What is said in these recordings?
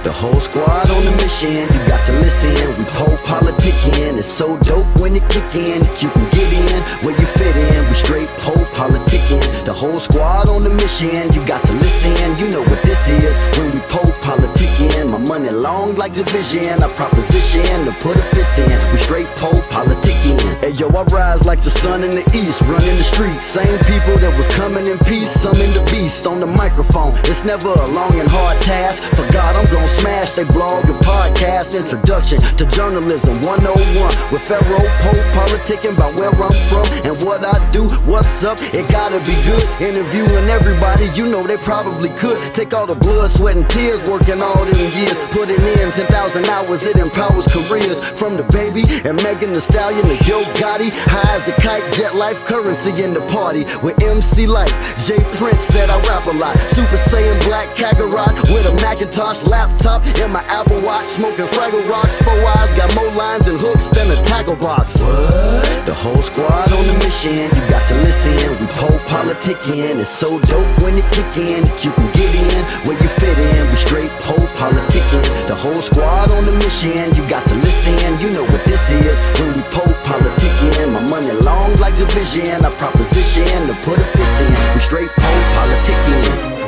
The whole squad on the mission, you got to listen. We popolitickin', it's so dope when it kick in. That you can get in where you fit in. We straight popolitickin'. The whole squad on the mission, you got to listen. You know what this is when we popolitickin'. My money long like division, I proposition to put a fist in. We straight popolitickin'. Hey yo, I rise like the sun in the east, running the streets. Same people that was coming in peace, some in the beast on the microphone. It's never a long and hard task. For God, I'm gon' smash they blog and podcast. Introduction to journalism 101 with Pharaoh politicking about where I'm from and what I do. What's up? It gotta be good. Interviewing everybody, you know they probably could. Take all the blood, sweat, and tears, working all them years. Putting in 10,000 hours, it empowers careers. From the Baby and Megan Thee Stallion to Yo Gotti. High as a kite, jet life, currency in the party. With MC Light, J Prince said I rap a lot. Super Saiyan Black Kakarot with a Macintosh laptop and my Apple Watch. Smoking Fraggle Rocks, 4 eyes, got more lines and hooks than a tackle box. What? The whole squad on the mission, you got to listen. We popolitickin', it's so dope when it kick in. That you can get in where you fit in. We straight popolitickin'. The whole squad on the mission, you got to listen. You know what this is when we popolitickin'. My money long like division, I proposition to put a fist in. We straight popolitickin'.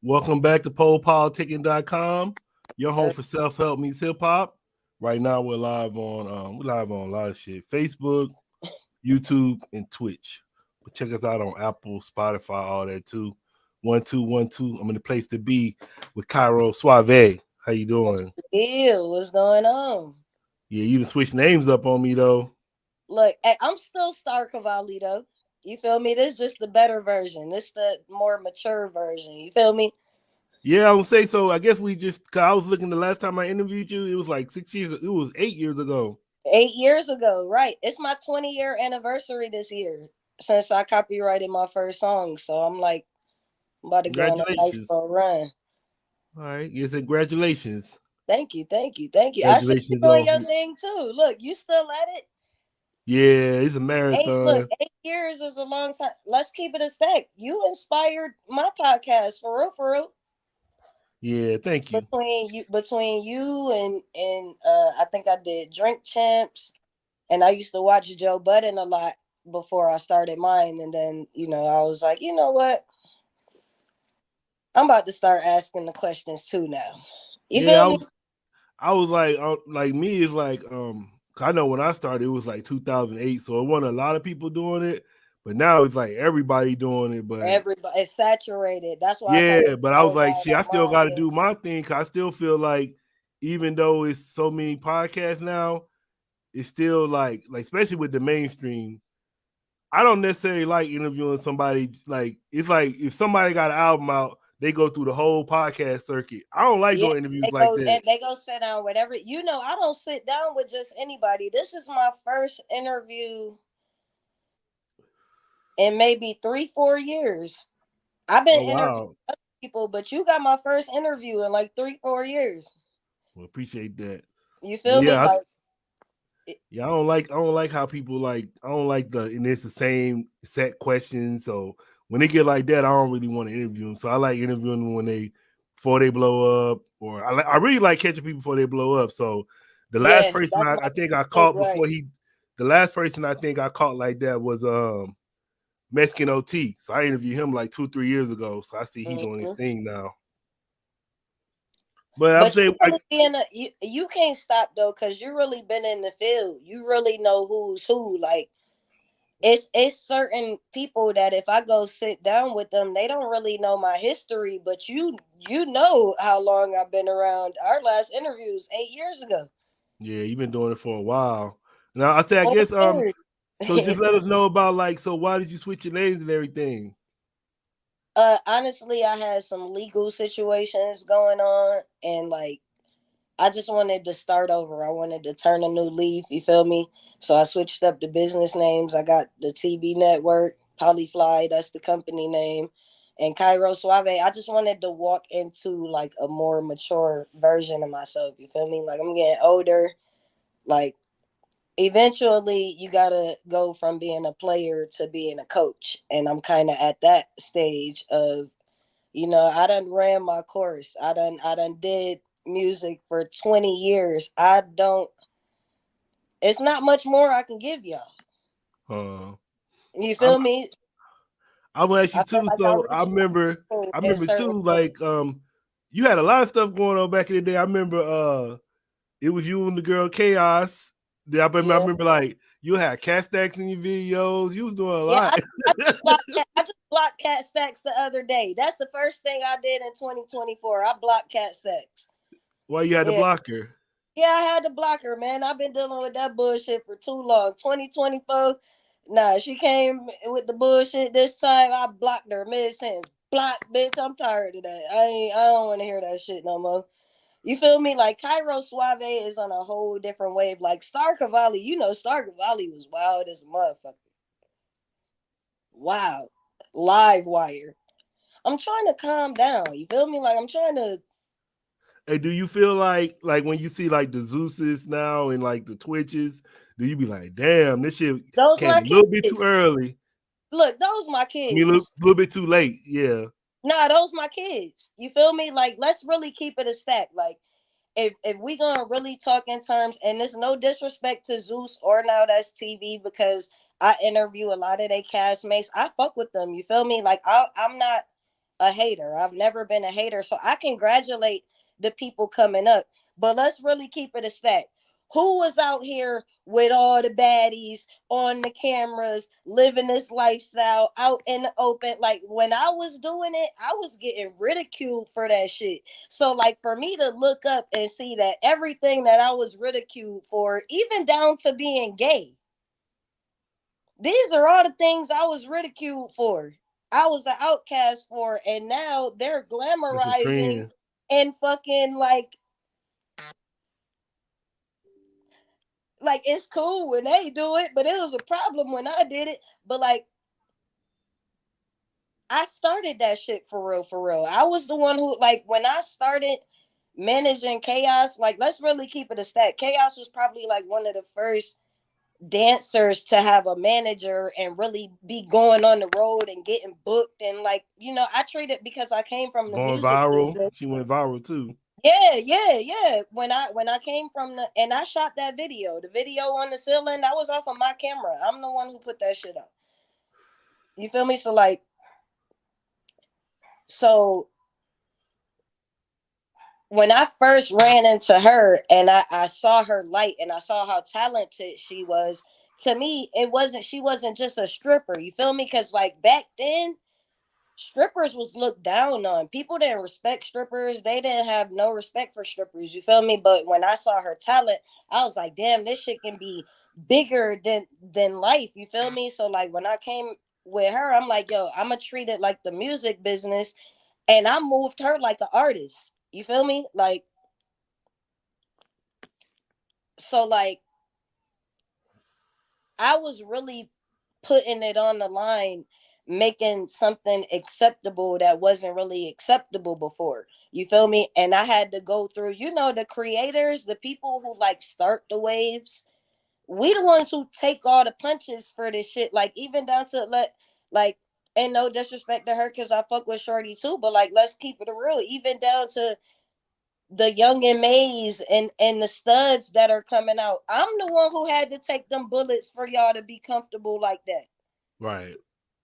Welcome back to popolitickin.com, your home for self-help meets hip-hop. Right now we're live on a lot of shit. Facebook, YouTube, and Twitch. But check us out on Apple, Spotify, all that too. 1212. I'm in the place to be with Kairo, suavÉ. How you doing? Ew, what's going on? Yeah, you done switched names up on me though. Look, I'm still Star Cavalli though. You feel me? This is just the better version. This the more mature version. You feel me? Yeah, I would say so. I guess cause I was looking the last time I interviewed you, it was like 6 years. It was 8 years ago. 8 years ago, right? It's my 20-year anniversary this year since I copyrighted my first song. So I'm like, I'm about to go on a nice run. All right. Yes, congratulations. Thank you. I should be doing your thing too. Look, you still at it? Yeah, it's a marathon. Look, 8 years is a long time. Let's keep it a stack. You inspired my podcast for real. Yeah, thank you. Between you and I think I did Drink Champs, and I used to watch Joe Budden a lot before I started mine, and then I was like, you know what? I'm about to start asking the questions too now. You feel me? I was like me is like I know when I started it was like 2008, so it wasn't a lot of people doing it, but now it's like everybody doing it. But everybody, it's saturated. That's why. Yeah, but I was like, shit, I still got to do my thing. Cause I still feel like even though it's so many podcasts now, it's still like especially with the mainstream. I don't necessarily like interviewing somebody. Like it's like if somebody got an album out, they go through the whole podcast circuit. I don't like doing interviews like that. They go sit down, whatever. I don't sit down with just anybody. This is my first interview in maybe 3-4 years. I've been interviewing other people, but you got my first interview in like 3-4 years. Well, appreciate that. You feel me? I don't like how people I don't like and it's the same set questions. So when they get like that, I don't really want to interview them. So I like interviewing them before they blow up, or I really like catching people before they blow up. So the last person I think I caught the last person I think I caught like that was Mexican OT. So I interviewed him like 2-3 years ago. So I see he's doing his thing now. But I'm saying you can't stop though, because you really been in the field. You really know who's who. Like it's certain people that if I go sit down with them, they don't really know my history, but you know how long I've been around. Our last interview was 8 years ago. Yeah, you've been doing it for a while. Now I guess so just let us know about so why did you switch your names and everything? Honestly, I had some legal situations going on, and I just wanted to start over. I wanted to turn a new leaf, you feel me? So I switched up the business names. I got the TV network, POLYFLY, that's the company name, and kairo suavÉ. I just wanted to walk into a more mature version of myself, you feel me? I'm getting older. eventually you gotta go from being a player to being a coach, and I'm kind of at that stage of, I done ran my course. I done did music for 20 years. It's not much more I can give y'all. You I'm, feel me? I'm gonna ask you I feel too. like I So I reached my remember, goal I in remember certain too. ways. Like, you had a lot of stuff going on back in the day. I remember, it was you and the girl Chaos. I Yeah. remember like you had cat stacks in your videos. You was doing a Yeah, lot. I just blocked Cat Stacks the other day. That's the first thing I did in 2024. I blocked Cat Stacks. Why you had to Yeah. block her? Yeah, I had to block her, man. I've been dealing with that bullshit for too long. 2024. Nah, she came with the bullshit this time. I blocked her mid-sentence. Block, bitch. I'm tired of that. I don't want to hear that shit no more. You feel me? Like Cairo suavÉ is on a whole different wave. Like Star Cavalli, Star Cavalli was wild as a motherfucker. Wow. Live wire. I'm trying to calm down. You feel me? Like I'm trying to. Hey, do you feel like when you see like the Zeuses now and like the Twitches, do you be like, damn, this shit Those came my a little bit kids. too early? Look, those my I mean, a kids. little bit too late. Yeah. Nah, those my kids. You feel me? Like, let's really keep it a stack. Like, if we gonna really talk in terms, and there's no disrespect to Zeus or Now That's TV, because I interview a lot of their castmates. I fuck with them. You feel me? Like, I'm not a hater. I've never been a hater. So I congratulate the people coming up. But let's really keep it a stack. Who was out here with all the baddies on the cameras, living this lifestyle out in the open? Like when I was doing it, I was getting ridiculed for that shit. So, like, for me to look up and see that everything that I was ridiculed for, even down to being gay, these are all the things I was ridiculed for. I was an outcast for, and now they're It's a glamorizing trend. and fucking like it's cool when they do it, but it was a problem when I did it. But like I started that shit for real, for real. I was the one who, like, when I started managing Chaos, like, let's really keep it a stack. Chaos was probably like one of the first dancers to have a manager and really be going on the road and getting booked, and like, I treated, because I came from the Going music viral. business. She went viral too. Yeah. When I came from and I shot that video, the video on the ceiling, that was off of my camera. I'm the one who put that shit up. You feel me? So when I first ran into her and I saw her light and I saw how talented she was, to me, she wasn't just a stripper. You feel me? Because like back then, strippers was looked down on. People didn't respect strippers. They didn't have no respect for strippers. You feel me? But when I saw her talent, I was like, damn, this shit can be bigger than life. You feel me? So like when I came with her, I'm like, yo, I'ma treat it like the music business, and I moved her like an artist. You feel me? Like, so like I was really putting it on the line, making something acceptable that wasn't really acceptable before. You feel me? And I had to go through, the creators, the people who like start the waves. We the ones who take all the punches for this shit. Like even down to like, and no disrespect to her because I fuck with Shorty too, but like let's keep it real. Even down to the young and Mays and the studs that are coming out. I'm the one who had to take them bullets for y'all to be comfortable like that. Right.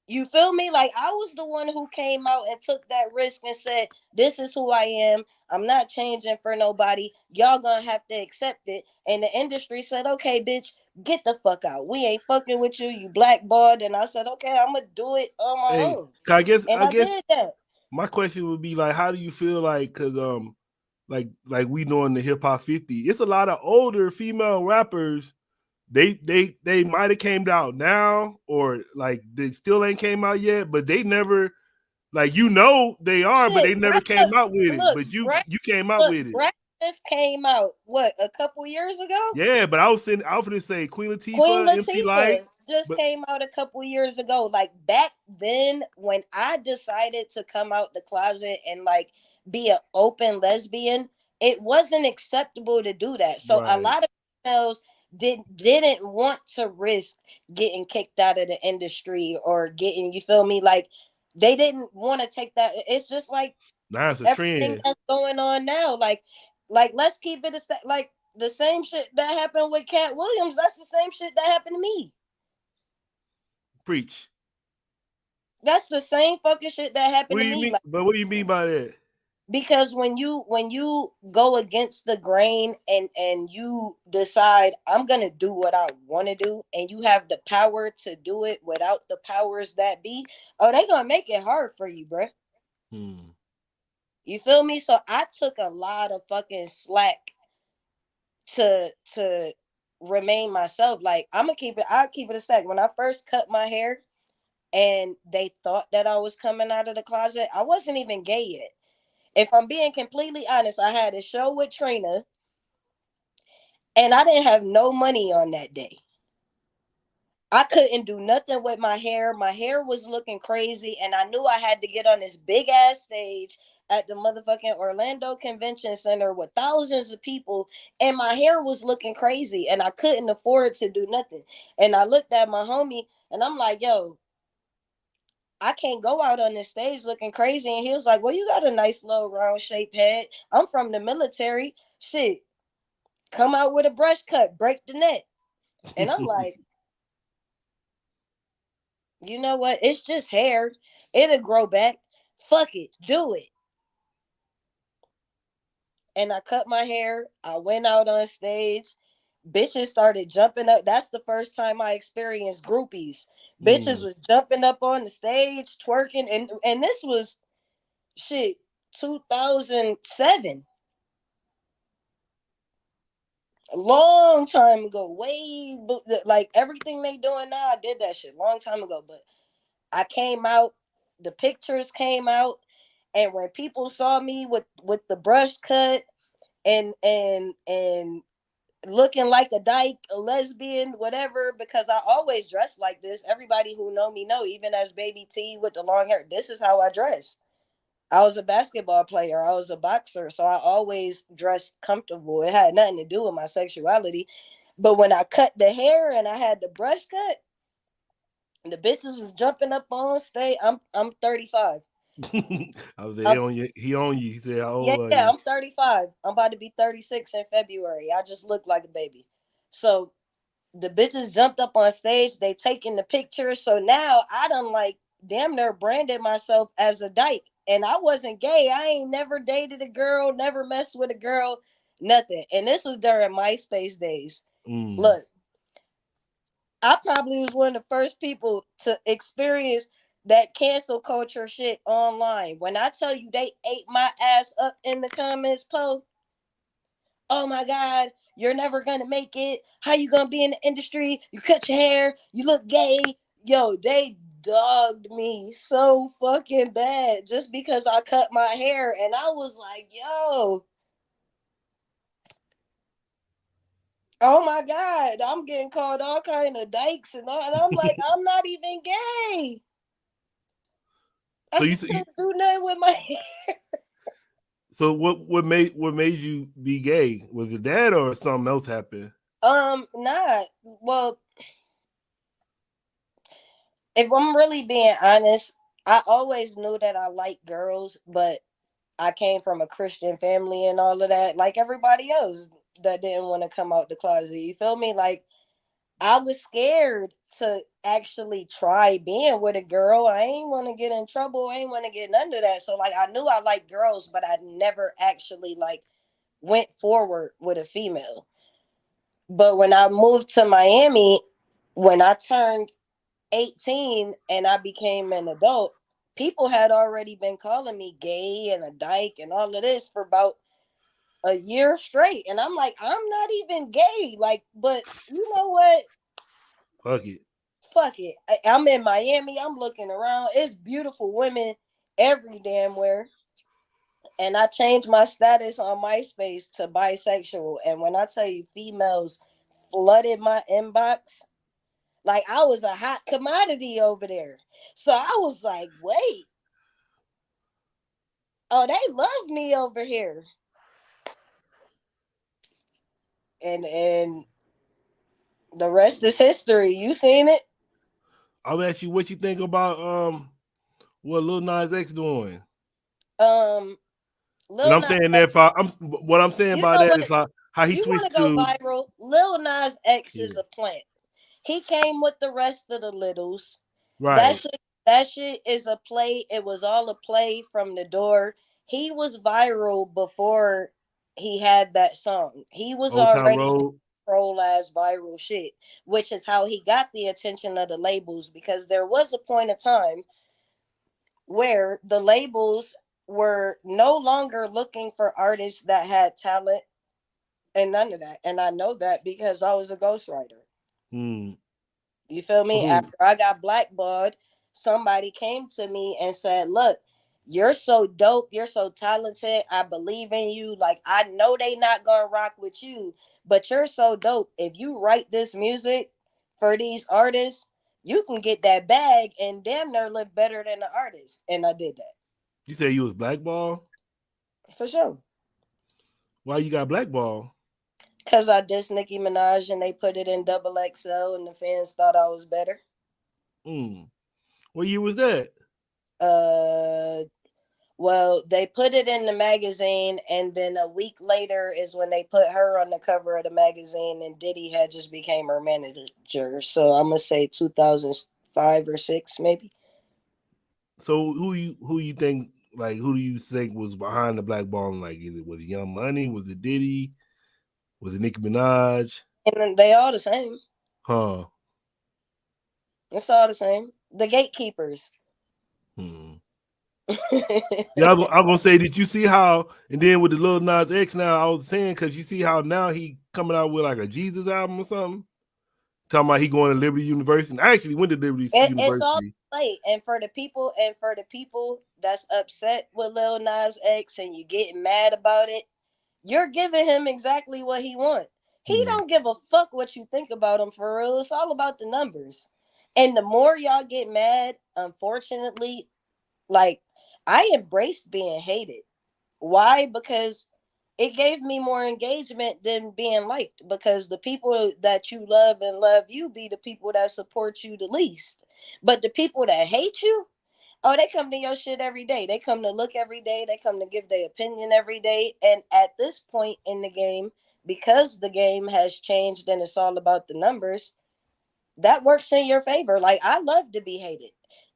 You feel me? Like I was the one who came out and took that risk and said, "This is who I am. I'm not changing for nobody. Y'all gonna have to accept it." And the industry said, "Okay, bitch, get the fuck out. We ain't fucking with you. You blackballed." And I said, "Okay, I'm gonna do it on my Hey, own." I guess And I I guess did that. my question would be like, how do you feel like? Because like we doing the hip hop 50, it's a lot of older female rappers. They might have came out now, or like they still ain't came out yet, but they never, like, they are, but they Shit, never came out with it. look, But Brett, you came out look, with it. Brett just came out what, a couple years ago? Yeah, but I was gonna say Queen Queen Latifah, MC Light, Latifah just but came out a couple years ago. Like back then, when I decided to come out the closet and like be an open lesbian, it wasn't acceptable to do that. So a right, lot of females didn't want to risk getting kicked out of the industry or getting, you feel me, like they didn't want to take that. It's just like Now it's a everything trend. that's going on now, like let's keep it like the same shit that happened with Cat Williams. That's the same shit that happened to me. Preach. That's the same fucking shit that What happened do to you me. mean? Like, But what do you mean by that? because when you go against the grain and you decide I'm gonna do what I want to do, and you have the power to do it without the powers that be, oh, they gonna make it hard for you, bruh. Hmm. You feel me? So I took a lot of fucking slack to remain myself. Like, I'll keep it a stack. When I first cut my hair and they thought that I was coming out of the closet, I wasn't even gay yet. If I'm being completely honest, I had a show with Trina and I didn't have no money on that day. I couldn't do nothing with my hair. My hair was looking crazy, and I knew I had to get on this big ass stage at the motherfucking Orlando Convention Center with thousands of people, and my hair was looking crazy, and I couldn't afford to do nothing. And I looked at my homie, and I'm like, yo, I can't go out on this stage looking crazy. And he was like, well, you got a nice little round shaped head. I'm from the military. Shit, come out with a brush cut, break the neck. And I'm like, you know what? It's just hair. It'll grow back. Fuck it. Do it. And I cut my hair. I went out on stage. Bitches started jumping up. That's the first time I experienced groupies. Bitches Hmm. was jumping up on the stage, twerking, and this was shit 2007. A long time ago. Like everything they doing now, I did that shit long time ago. But I came out, the pictures came out, and when people saw me with the brush cut and looking like a dyke, a lesbian, whatever, because I always dress like this. Everybody who know me know, even as baby T with the long hair, this is how I dress. I was a basketball player. I was a boxer, so I always dressed comfortable. It had nothing to do with my sexuality. But when I cut the hair and I had the brush cut, the bitches was jumping up on stage. I'm 35. I was like, I'm, he on you. He said, how yeah, old are yeah, you? I'm 35. I'm about to be 36 in February. I just look like a baby. So the bitches jumped up on stage. They taking the picture. So now I done like damn near branded myself as a dyke. And I wasn't gay. I ain't never dated a girl, never messed with a girl, nothing. And this was during MySpace days. Mm. Look, I probably was one of the first people to experience that cancel culture shit online. When I tell you they ate my ass up in the comments, Poe, oh my God, you're never gonna make it. How you gonna be in the industry? You cut your hair, you look gay. Yo, they dogged me so fucking bad just because I cut my hair. And I was like, yo, oh my God, I'm getting called all kind of dykes and all. And I'm like, I'm not even gay. I So just couldn't do nothing with my hair. so what made you be gay? Was it that or something else happened? Not well, if I'm really being honest, I always knew that I liked girls, but I came from a Christian family and all of that, like everybody else that didn't want to come out the closet. You feel me? Like, I was scared to actually try being with a girl. I ain't want to get in trouble. I ain't want to get none of that. So like, I knew I liked girls, but I never actually like went forward with a female. But when I moved to Miami, when I turned 18 and I became an adult, people had already been calling me gay and a dyke and all of this for about a year straight. And I'm like, I'm not even gay. Like, but you know what? Fuck it. Fuck it. I'm in Miami. I'm looking around. It's beautiful women every damn where. And I changed my status on MySpace to bisexual. And when I tell you females flooded my inbox, like I was a hot commodity over there. So I was like, wait, oh, they love me over here. And The rest is history. You seen it? I'll ask you what you think about what Lil Nas X doing. Um, And Lil I'm Nas saying that X. if I'm what I'm saying You by know that what? is how he You want to switched go to viral? Lil Nas X is yeah, a plant. He came with the rest of the littles. That right. shit, that shit is a play. It was all a play from the door. He was viral before he had that song. He was Old Town already Road. troll ass viral shit, which is how he got the attention of the labels because there was a point of time where the labels were no longer looking for artists that had talent and none of that. And I know that because I was a ghostwriter. Hmm. You feel For me? who? After I got blackballed, somebody came to me and said, "Look, you're so dope. You're so talented. I believe in you. Like, I know they not gonna rock with you, but you're so dope. If you write this music for these artists, you can get that bag and damn near live better than the artist." And I did that You say you was blackball? for sure. Why you got blackball? Cause I dissed Nicki Minaj and they put it in double XL and the fans thought I was better. Hmm. What year was that? Uh Well, they put it in the magazine, and then a week later is when they put her on the cover of the magazine, and Diddy had just became her manager. So I'm gonna say 2005 or six, maybe. So who you think like who do you think was behind the blackballing? Like, is it was it Young Money? Was it Diddy? Was it Nicki Minaj? And then they all the same. Huh. It's all the same. The gatekeepers. Hmm. Yeah, I'm gonna say, did you see how? And then with the Lil Nas X, now I was saying because you see how now he coming out with like a Jesus album or something, talking about he going to Liberty University. And I actually went to Liberty It's all University. late, and for the people that's upset with Lil Nas X, and you getting mad about it, you're giving him exactly what he wants. He Hmm. don't give a fuck what you think about him for real. It's all about the numbers. And the more y'all get mad, unfortunately, like I embraced being hated. Why? Because it gave me more engagement than being liked. Because the people that you love and love you be the people that support you the least. But the people that hate you, oh, they come to your shit every day. They come to look every day. They come to give their opinion every day. And at this point in the game, because the game has changed and it's all about the numbers, that works in your favor. Like, I love to be hated.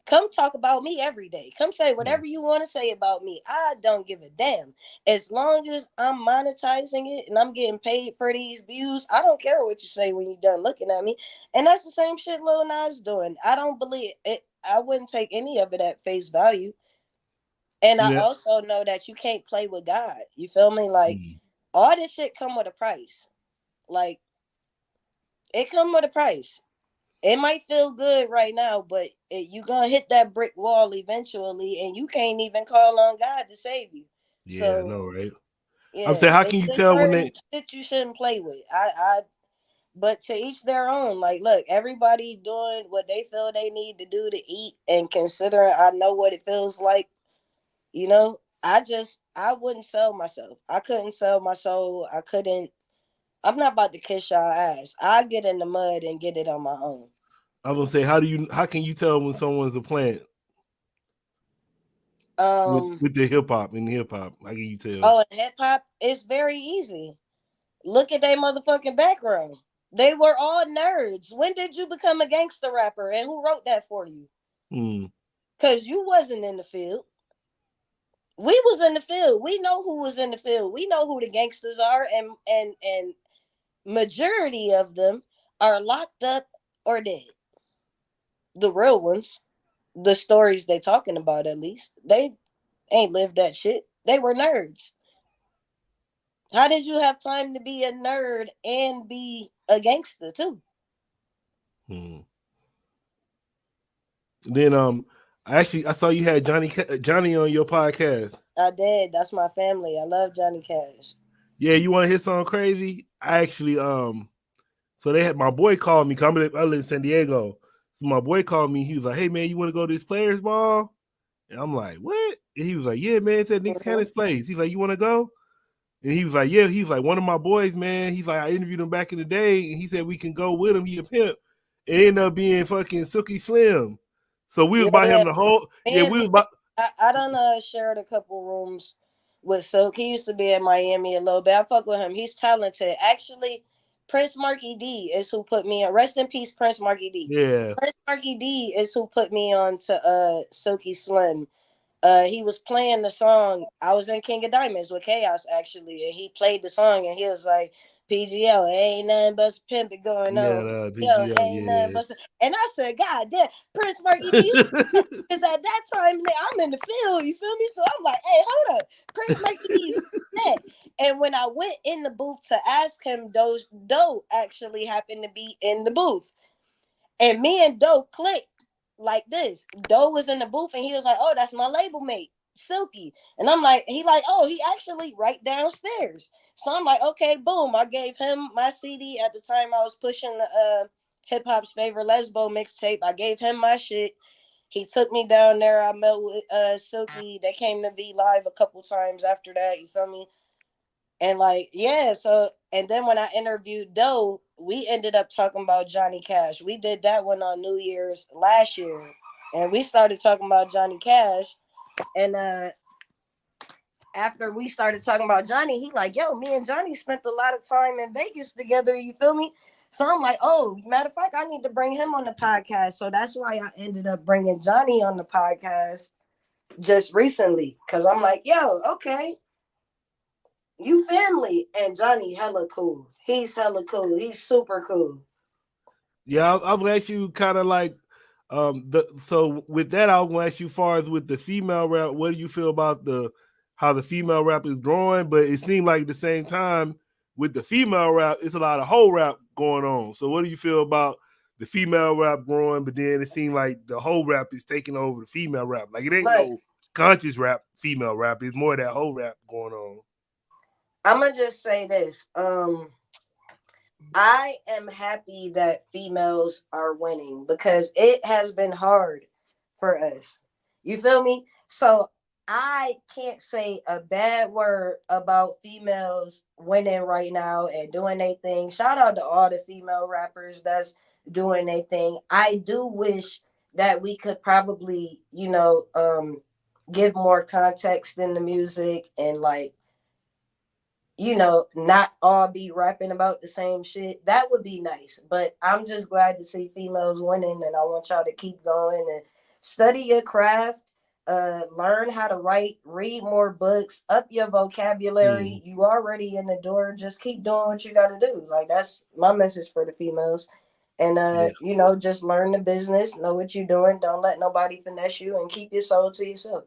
Come talk about me every day. Come say Hmm. whatever you want to say about me. I don't give a damn. As long as I'm monetizing it and I'm getting paid for these views, I don't care what you say when you're done looking at me. And that's the same shit Lil Nas doing. I don't believe it. I wouldn't take any of it at face value. And I Yeah. also know that you can't play with God. You feel me? Like, Hmm. all this shit come with a price. Like, it come with a price. It might feel good right now, but you gonna hit that brick wall eventually, and you can't even call on God to save you. Yeah, I So know, right? I'm yeah, saying, how it's can you just tell when certain they? shit you shouldn't play with. But to each their own. Like, look, everybody doing what they feel they need to do to eat, and considering I know what it feels like, I wouldn't sell myself. I couldn't sell my soul. I couldn't. I'm not about to kiss y'all ass. I get in the mud and get it on my own. I'm gonna say, how can you tell when someone's a plant Um. with the hip hop and hip hop? How can you tell? Oh, and hip hop, it's very easy. Look at their motherfucking background. They were all nerds. When did you become a gangster rapper, and who wrote that for you? Hmm. Cause you wasn't in the field. We was in the field. We know who was in the field. We know who the gangsters are, and majority of them are locked up or dead. The real ones, the stories they talking about, at least they ain't lived that shit. They were nerds. How did you have time to be a nerd and be a gangster too? Hmm. Then I saw you had Johnny on your podcast. I did. That's my family. I love Johnny Cash. Yeah, you want to hear something crazy? I actually so they had my boy called me. I live in San Diego. So my boy called me. He was like, "Hey man, you want to go to this players ball?" And I'm like, "What?" And he was like, "Yeah, man, it's at Nick's Mhm. Cannon's place." He's like, "You want to go?" And he was like, yeah, he was like, one of my boys, man. He's like, I interviewed him back in the day, and he said we can go with him. He a pimp. It ended up being fucking Silky Slim. So we was by him the whole. Yeah, we was by. I done shared a couple rooms with Silk. He used to be in Miami a little bit. I fuck with him. He's talented. Actually, Prince Marky D is who put me on. Rest in peace, Prince Marky D. Yeah. Prince Marky D is who put me on to Silky Slim. He was playing the song. I was in King of Diamonds with Chaos actually, and he played the song, and he was like, "PGL ain't nothing but some pimping going Yeah, on. Yo, PGL, ain't nothing yeah. but some." And I said, "God damn, Prince Marky D." Because at that time, I'm in the field. You feel me? So I'm like, "Hey, hold up, Prince Marky D." That. And when I went in the booth to ask him, Doe actually happened to be in the booth. And me and Doe clicked like this. Doe was in the booth and he was like, "Oh, that's my label mate, Silky." And I'm like, "Oh, he actually right downstairs." So I'm like, "Okay, boom." I gave him my CD at the time. I was pushing the hip hop's favorite lesbo mixtape. I gave him my shit. He took me down there. I met with Silky. They came to be live a couple times after that. You feel me? And like, yeah, so and then when I interviewed Doe, we ended up talking about Johnny Cash. We did that one on New Year's last year. And we started talking about Johnny Cash. And after we started talking about Johnny, he like, "Yo, me and Johnny spent a lot of time in Vegas together, you feel me?" So I'm like, "Oh, matter of fact, I need to bring him on the podcast." So that's why I ended up bringing Johnny on the podcast just recently. Cause I'm like, "Yo, okay, you family." And Johnny hella cool. He's hella cool. He's super cool. Yeah, I'll ask you kind of like, so with that, I'll ask you, far as with the female rap, what do you feel about how the female rap is growing? But it seemed like at the same time with the female rap, it's a lot of whole rap going on. So what do you feel about the female rap growing? But then it seemed like the whole rap is taking over the female rap. Like it ain't Look, no conscious rap, female rap. It's more of that whole rap going on. I'ma just say this. I am happy that females are winning because it has been hard for us. You feel me? So I can't say a bad word about females winning right now and doing their thing. Shout out to all the female rappers that's doing their thing. I do wish that we could probably, give more context in the music and like not all be rapping about the same shit. That would be nice. But I'm just glad to see females winning, and I want y'all to keep going and study your craft, learn how to write, read more books, up your vocabulary. You already in the door. Just keep doing what you gotta do. Like that's my message for the females. And Yeah. just learn the business, know what you're doing, don't let nobody finesse you, and keep your soul to yourself.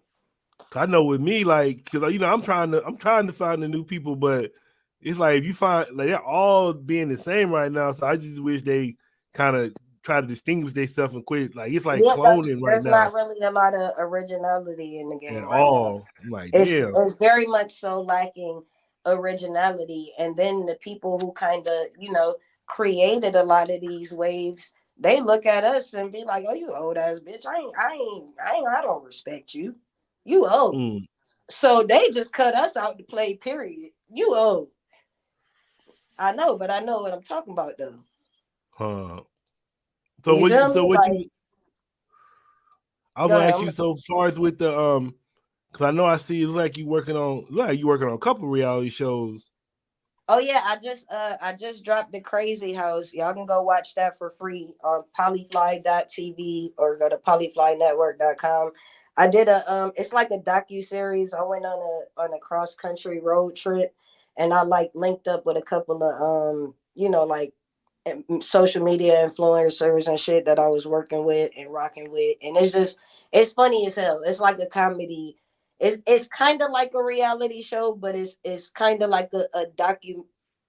I know with me, like, cause I'm trying to find the new people, but it's like if you find like they're all being the same right now. So I just wish they kind of try to distinguish themselves and quit. Like it's like Yeah, cloning right there's now not really a lot of originality in the at game right now. all. I'm like, It's damn. it's very much so lacking originality. And then the people who kind of created a lot of these waves, they look at us and be like, "Oh, you old ass bitch. I don't respect you. You old." Mm, So they just cut us out to play. Period. You old. I know, but I know what I'm talking about though. huh. So You what? feel So me? what Like, you? I was go gonna ahead. ask you. So far as with the because I know I see it's like you working on a couple reality shows. Oh yeah, I just dropped the Crazy House. Y'all can go watch that for free on polyfly.tv or go to polyflynetwork.com. I did it's like a docu series. I went on a cross country road trip and I like linked up with a couple of like social media influencers and shit that I was working with and rocking with. And it's funny as hell. It's like a comedy. It's kind of like a reality show, but it's kind of like a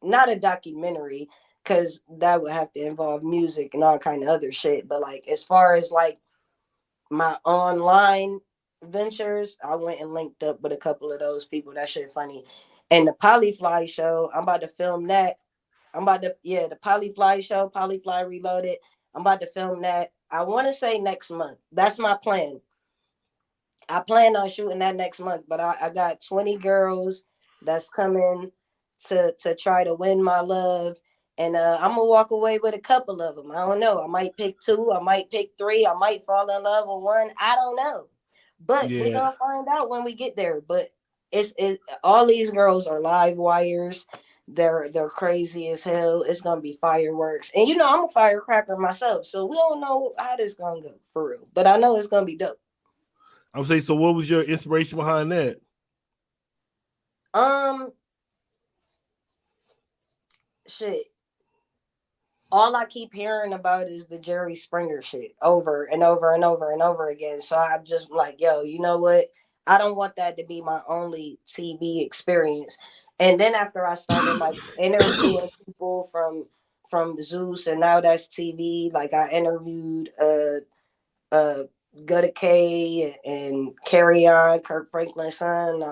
not a documentary, because that would have to involve music and all kind of other shit. But like as far as like my online ventures, I went and linked up with a couple of those people. That shit funny. And the Polyfly show, I'm about to film that. The Polyfly show, Polyfly Reloaded. I'm about to film that. I want to say next month. That's my plan. I plan on shooting that next month, but I got 20 girls that's coming to try to win my love. And I'm gonna walk away with a couple of them. I don't know. I might pick two. I might pick three. I might fall in love with one. I don't know. But we Yeah. gonna find out when we get there. But it's all these girls are live wires. They're crazy as hell. It's gonna be fireworks. And you know I'm a firecracker myself, so we don't know how this gonna go for real. But I know it's gonna be dope. I would say, so what was your inspiration behind that? Um, shit. All I keep hearing about is the Jerry Springer shit over and over and over and over again. So I'm just like, yo, you know what? I don't want that to be my only TV experience. And then after I started like interviewing people from Zeus and now that's TV, like I interviewed uh Gutta K and Carry On, Kirk Franklin's son.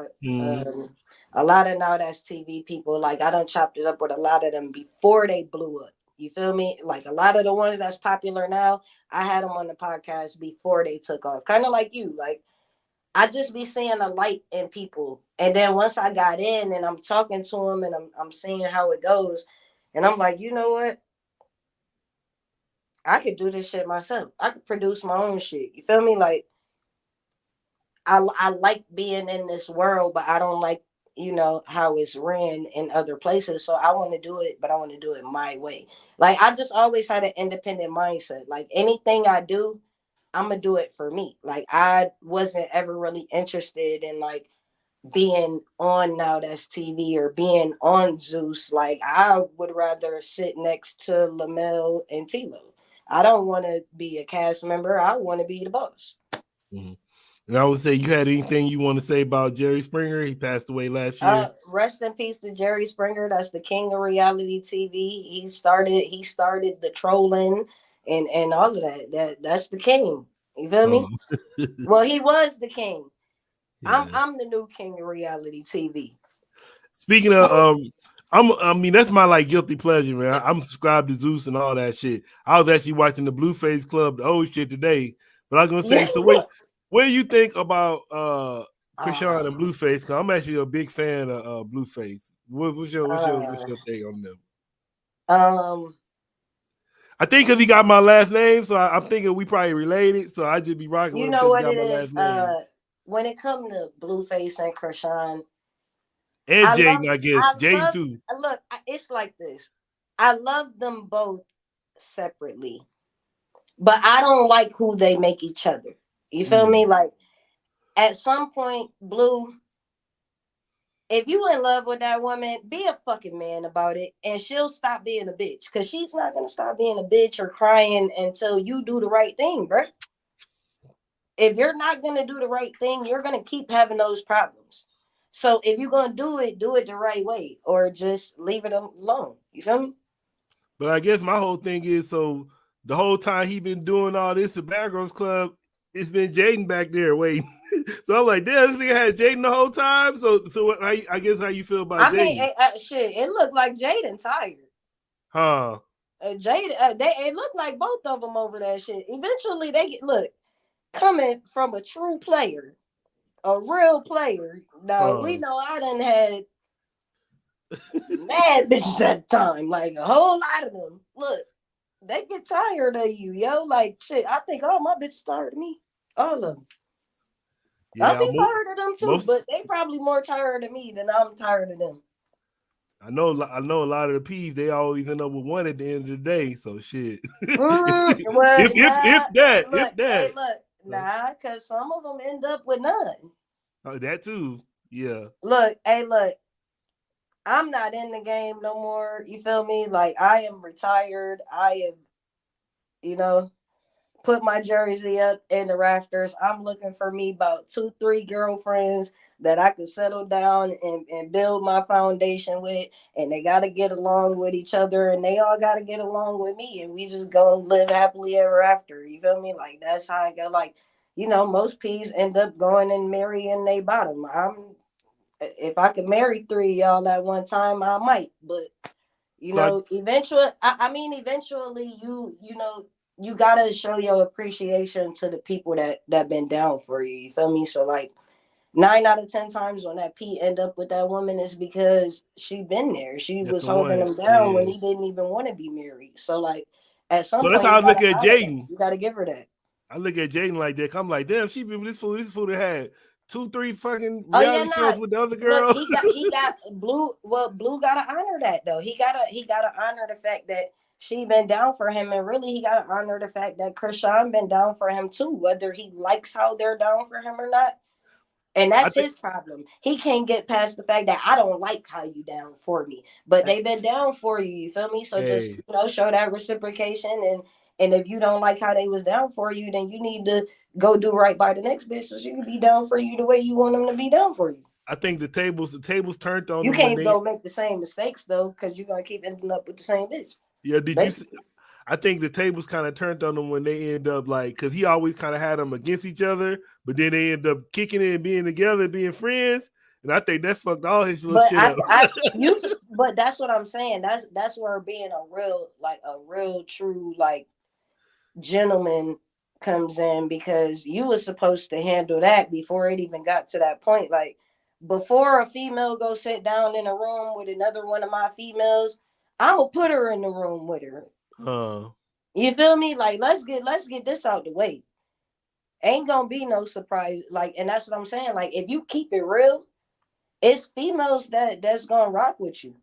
A lot of now that's TV people. Like I done chopped it up with a lot of them before they blew up. You feel me? Like a lot of the ones that's popular now, I had them on the podcast before they took off. Kind of like you. Like I just be seeing a light in people, and then once I got in and I'm talking to them and I'm seeing how it goes, and I'm like, you know what? I could do this shit myself. I could produce my own shit. You feel me? Like I like being in this world, but I don't like, you know, how it's ran in other places. So I want to do it, but I want to do it my way. Like I just always had an independent mindset. Like anything I do, I'm gonna do it for me. Like I wasn't ever really interested in like being on Now That's TV or being on Zeus. Like I would rather sit next to Lamel and Tilo. I don't want to be a cast member. I want to be the boss. Mm-hmm. And I would say, you had anything you want to say about Jerry Springer? He passed away last year. Rest in peace to Jerry Springer. That's the king of reality TV. He started the trolling and all of that. That's the king. You feel me? Well, he was the king. Yeah. I'm the new king of reality TV. Speaking of, I mean, that's my like guilty pleasure, man. I'm subscribed to Zeus and all that shit. I was actually watching the Blueface Club, the old shit today. But I was gonna say, so what do you think about Krishan and Blueface? Cause I'm actually a big fan of Blueface. What's your take on them? I think because he got my last name, so I'm thinking we probably related. So I just be rocking with you him know because he what got it my is. last name. When it comes to Blueface and Krishan, And Jaden, I guess Jaden too. Look, it's like this. I love them both separately, but I don't like who they make each other. You feel me? Like at some point, Blue, if you in love with that woman, be a fucking man about it, and she'll stop being a bitch. Cause she's not gonna stop being a bitch or crying until you do the right thing, bro. If you're not gonna do the right thing, you're gonna keep having those problems. So if you're gonna do it the right way, or just leave it alone. You feel me? But I guess my whole thing is, so the whole time he been doing all this at Bad Girls Club, it's been Jaden back there waiting. So I'm like, damn, this nigga had Jaden the whole time. So I guess how you feel about Jaden? I mean, shit, it looked like Jaden tired. Huh? Jaden, it looked like both of them over that shit. Eventually, they get coming from a true player, a real player. Now we know I done had mad bitches at the time, like a whole lot of them. Look, they get tired of you, yo. Like shit, I think all my bitches tired of me, all of them. Yeah, I'll be tired of them too, but they probably more tired of me than I'm tired of them. I know a lot of the P's, they always end up with one at the end of the day. So shit. Well, if that. Hey, look, nah, because some of them end up with none. Oh, that too. Yeah. Look, I'm not in the game no more. You feel me? Like I am retired. I am, put my jersey up in the rafters. I'm looking for me about 2-3 girlfriends that I could settle down and build my foundation with. And they got to get along with each other, and they all got to get along with me. And we just gonna live happily ever after. You feel me? Like that's how I go. Like, most P's end up going and marrying they bottom. If I could marry 3 y'all at one time, I might. But eventually, eventually, you gotta show your appreciation to the people that been down for you. You feel me? So like, 9 out of 10 times when that P end up with that woman is because she been there. She That's was the holding one. him down when Yeah. he didn't even want to be married. So like at So some that's point how you I look gotta at honor that. Jaden. You gotta give her that. I look at Jaden like that. I'm like, damn, she been with this fool that had 2-3 fucking Oh yeah, reality nah. shows with the other Look, girl. he got Blue. Well, Blue gotta honor that though. He gotta honor the fact that she been down for him, and really he gotta honor the fact that Krishan been down for him too, whether he likes how they're down for him or not. And I that's think his problem. He can't get past the fact that I don't like how you down for me, but they've been down for you. You feel me? So just hey, show that reciprocation, and if you don't like how they was down for you, then you need to go do right by the next bitch so she can be down for you the way you want them to be down for you. I think the tables turned on You them when can't they go make the same mistakes though, because you're gonna keep ending up with the same bitch. yeah, did you see, Basically. I think the tables kind of turned on them when they end up like because he always kind of had them against each other, but then they end up kicking it and being together, being friends. And I think that fucked all his little But shit up. but that's what I'm saying. That's where being a real true like gentleman comes in, because you was supposed to handle that before it even got to that point. Like before a female go sit down in a room with another one of my females, I'm gonna put her in the room with her. uh, You feel me? Like let's get this out the way. Ain't gonna be no surprise. Like, and that's what I'm saying. Like, if you keep it real, it's females that's gonna rock with you.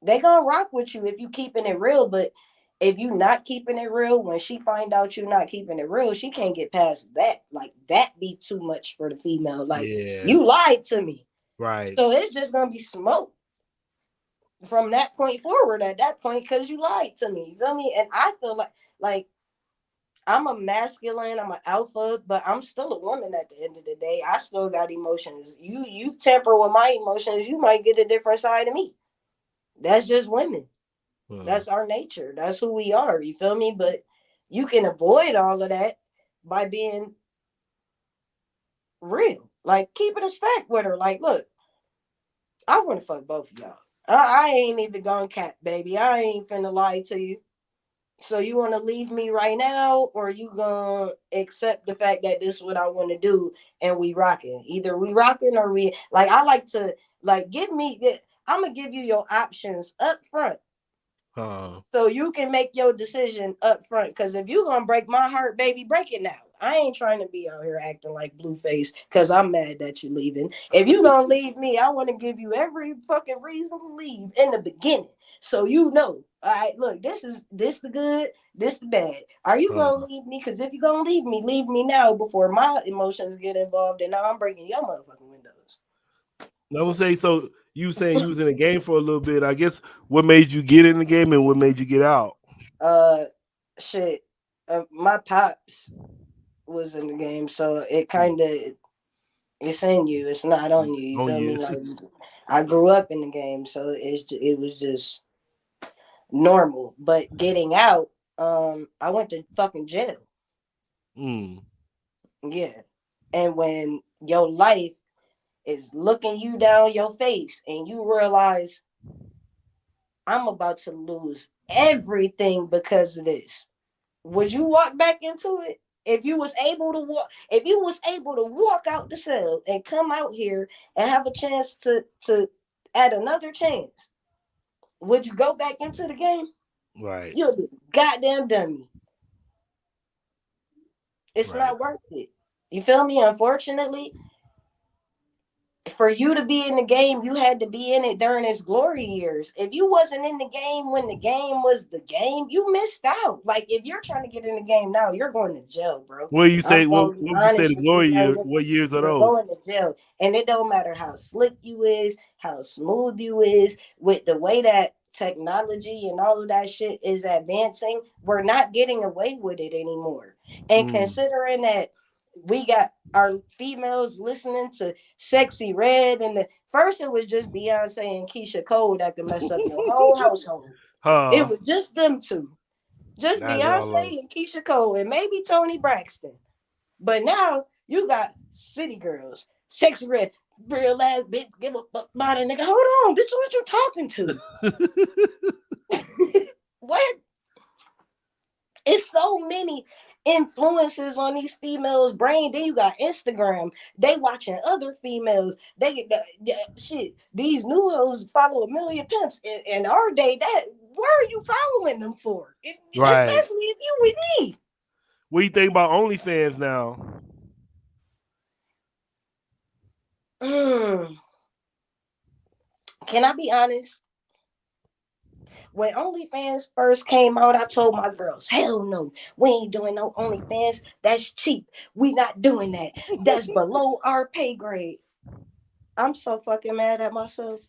They gonna rock with you if you keeping it real. But if you not keeping it real, when she find out you not keeping it real, she can't get past that. Like that be too much for the female. Like yeah, you lied to me, right. so it's just gonna be smoke from that point forward. At that point, because you lied to me. You feel me? And I feel like I'm a masculine, I'm an alpha, but I'm still a woman at the end of the day. I still got emotions. You tamper with my emotions, you might get a different side of me. That's just women. Uh, That's our nature. That's who we are. You feel me? But you can avoid all of that by being real. Like keeping a stack with her. Like, look, I want to fuck both of y'all. I ain't even gonna cap, baby. I ain't finna lie to you. So you want to leave me right now, or you gonna accept the fact that this is what I want to do, and we rocking? Either we rocking or we like. I like to like give me. I'm gonna give you your options up front, uh, so you can make your decision up front. Because if you gonna break my heart, baby, break it now. I ain't trying to be out here acting like Blueface because I'm mad that you leaving. If you gonna leave me, I want to give you every fucking reason to leave in the beginning, so you know. All right, look, this the good, this the bad. Are you uh. gonna leave me? Because if you gonna leave me now before my emotions get involved, and now I'm breaking your motherfucking windows. I would say so. You saying you was in the game for a little bit. I guess what made you get in the game and what made you get out? Uh, shit. My pops was in the game, so it kind of it's in you. It's not on you. You Oh feel yeah. me? Like I grew up in the game, so it was just normal. But getting out, I went to fucking jail. Mm. Yeah, and when your life is looking you down your face, and you realize I'm about to lose everything because of this, would you walk back into it? If you was able to walk out the cell and come out here and have a chance to add another chance, would you go back into the game? Right. You'll be a goddamn dummy. It's Right. not worth it. You feel me? Unfortunately, for you to be in the game, you had to be in it during its glory years. If you wasn't in the game when the game was the game, you missed out. Like if you're trying to get in the game now, you're going to jail, bro. What you I'm say? What, gonna be what would you say honest the with you, glory young year? nigga. What years are You're those? going to jail, and it don't matter how slick you is, how smooth you is, with the way that technology and all of that shit is advancing. We're not getting away with it anymore. And Mm. considering that we got our females listening to Sexy Red, and the first it was just Beyonce and Keisha Cole that could mess up your whole household. It Huh? was just them two, just Now it's all over. Beyonce and Keisha Cole, and maybe Tony Braxton. But now you got City Girls, Sexy Red, real ass bitch, give a fuck about it, nigga. Hold on, bitch, what you talking to? What? It's so many. influences on these females' brain. Then you got Instagram. They watching other females. They get shit. These new hoes follow a million pimps. In our day, that where are you following them for? Right. Especially if you with me. What do you think about OnlyFans now? Can I be honest? When OnlyFans first came out, I told my girls, hell no, we ain't doing no OnlyFans. That's cheap. We not doing that. That's below our pay grade. I'm so fucking mad at myself.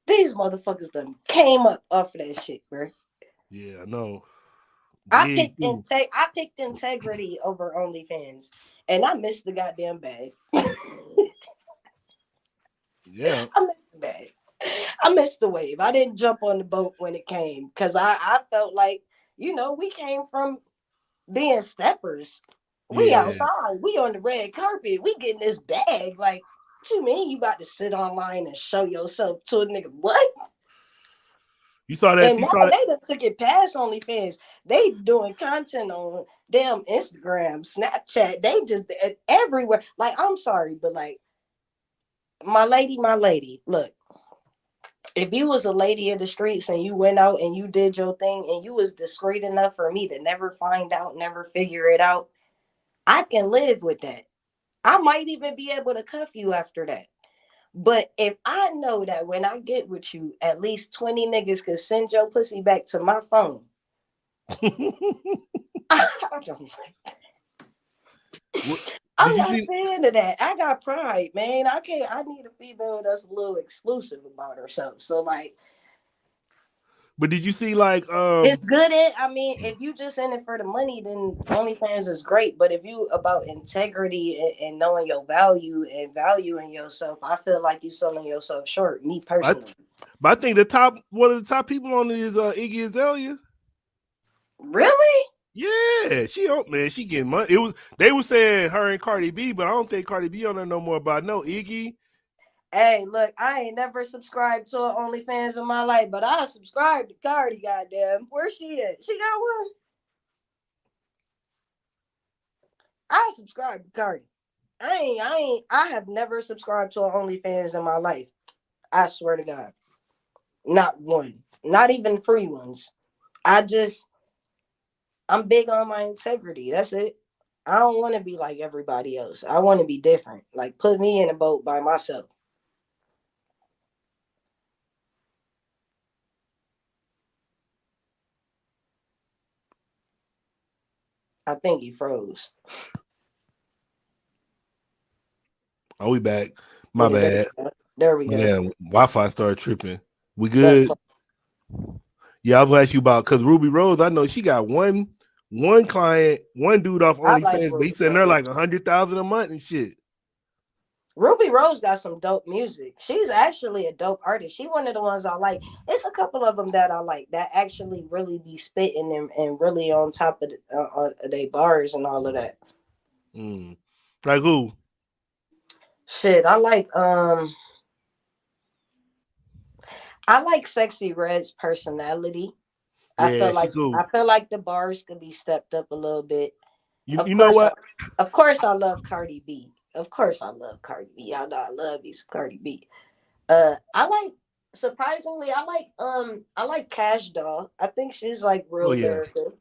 These motherfuckers done came up off of that shit, bro. Yeah, I know. I picked integrity over OnlyFans, and I missed the goddamn bag. Yeah. I missed the bag. I missed the wave. I didn't jump on the boat when it came because I felt like, we came from being steppers. We Yeah. outside. We on the red carpet. We getting this bag. Like, what you mean you about to sit online and show yourself to a nigga? What? You saw that? And You now saw that? they done took it past OnlyFans. They doing content on damn Instagram, Snapchat. They just everywhere. Like, I'm sorry, but like, my lady, look. If you was a lady in the streets and you went out and you did your thing and you was discreet enough for me to never find out, never figure it out, I can live with that. I might even be able to cuff you after that. But if I know that when I get with you, at least 20 niggas could send your pussy back to my phone, I don't like What, I'm did you not see? saying to that. I got pride, man. I need a female that's a little exclusive about herself. So like But did you see like it's good I mean, if you just in it for the money, then OnlyFans is great. But if you about integrity and knowing your value and valuing yourself, I feel like you selling yourself short, me personally. But I think one of the top people on it is Iggy Azalea. Really? Yeah, she getting money. They were saying her and Cardi B, but I don't think Cardi B on there no more. But I know Iggy. Hey, look, I ain't never subscribed to an OnlyFans in my life, but I subscribed to Cardi, goddamn. Where she at? She got one? I subscribed to Cardi. I have never subscribed to an OnlyFans in my life. I swear to God. Not one. Not even free ones. I'm big on my integrity. That's it. I don't want to be like everybody else. I want to be different. Like, put me in a boat by myself. I think he froze. Are we back? My Yeah, bad. there we go. Yeah, Wi-Fi started tripping. We good? Yeah, I was gonna ask you about because Ruby Rose. I know she got one client, one dude off OnlyFans, but he's sending her like 100,000 a month and shit. Ruby Rose got some dope music. She's actually a dope artist. She one of the ones I like. It's a couple of them that I like that actually really be spitting and really on top of their bars and all of that. Like who? Shit, I like Sexy Red's personality. Yeah, she cool. I feel like the bars could be stepped up a little bit. You know what? Of course, I love Cardi B. Of course, I love Cardi B. Y'all know I love me some Cardi B. Surprisingly, I like Cash Doll. I think she's like real lyrical.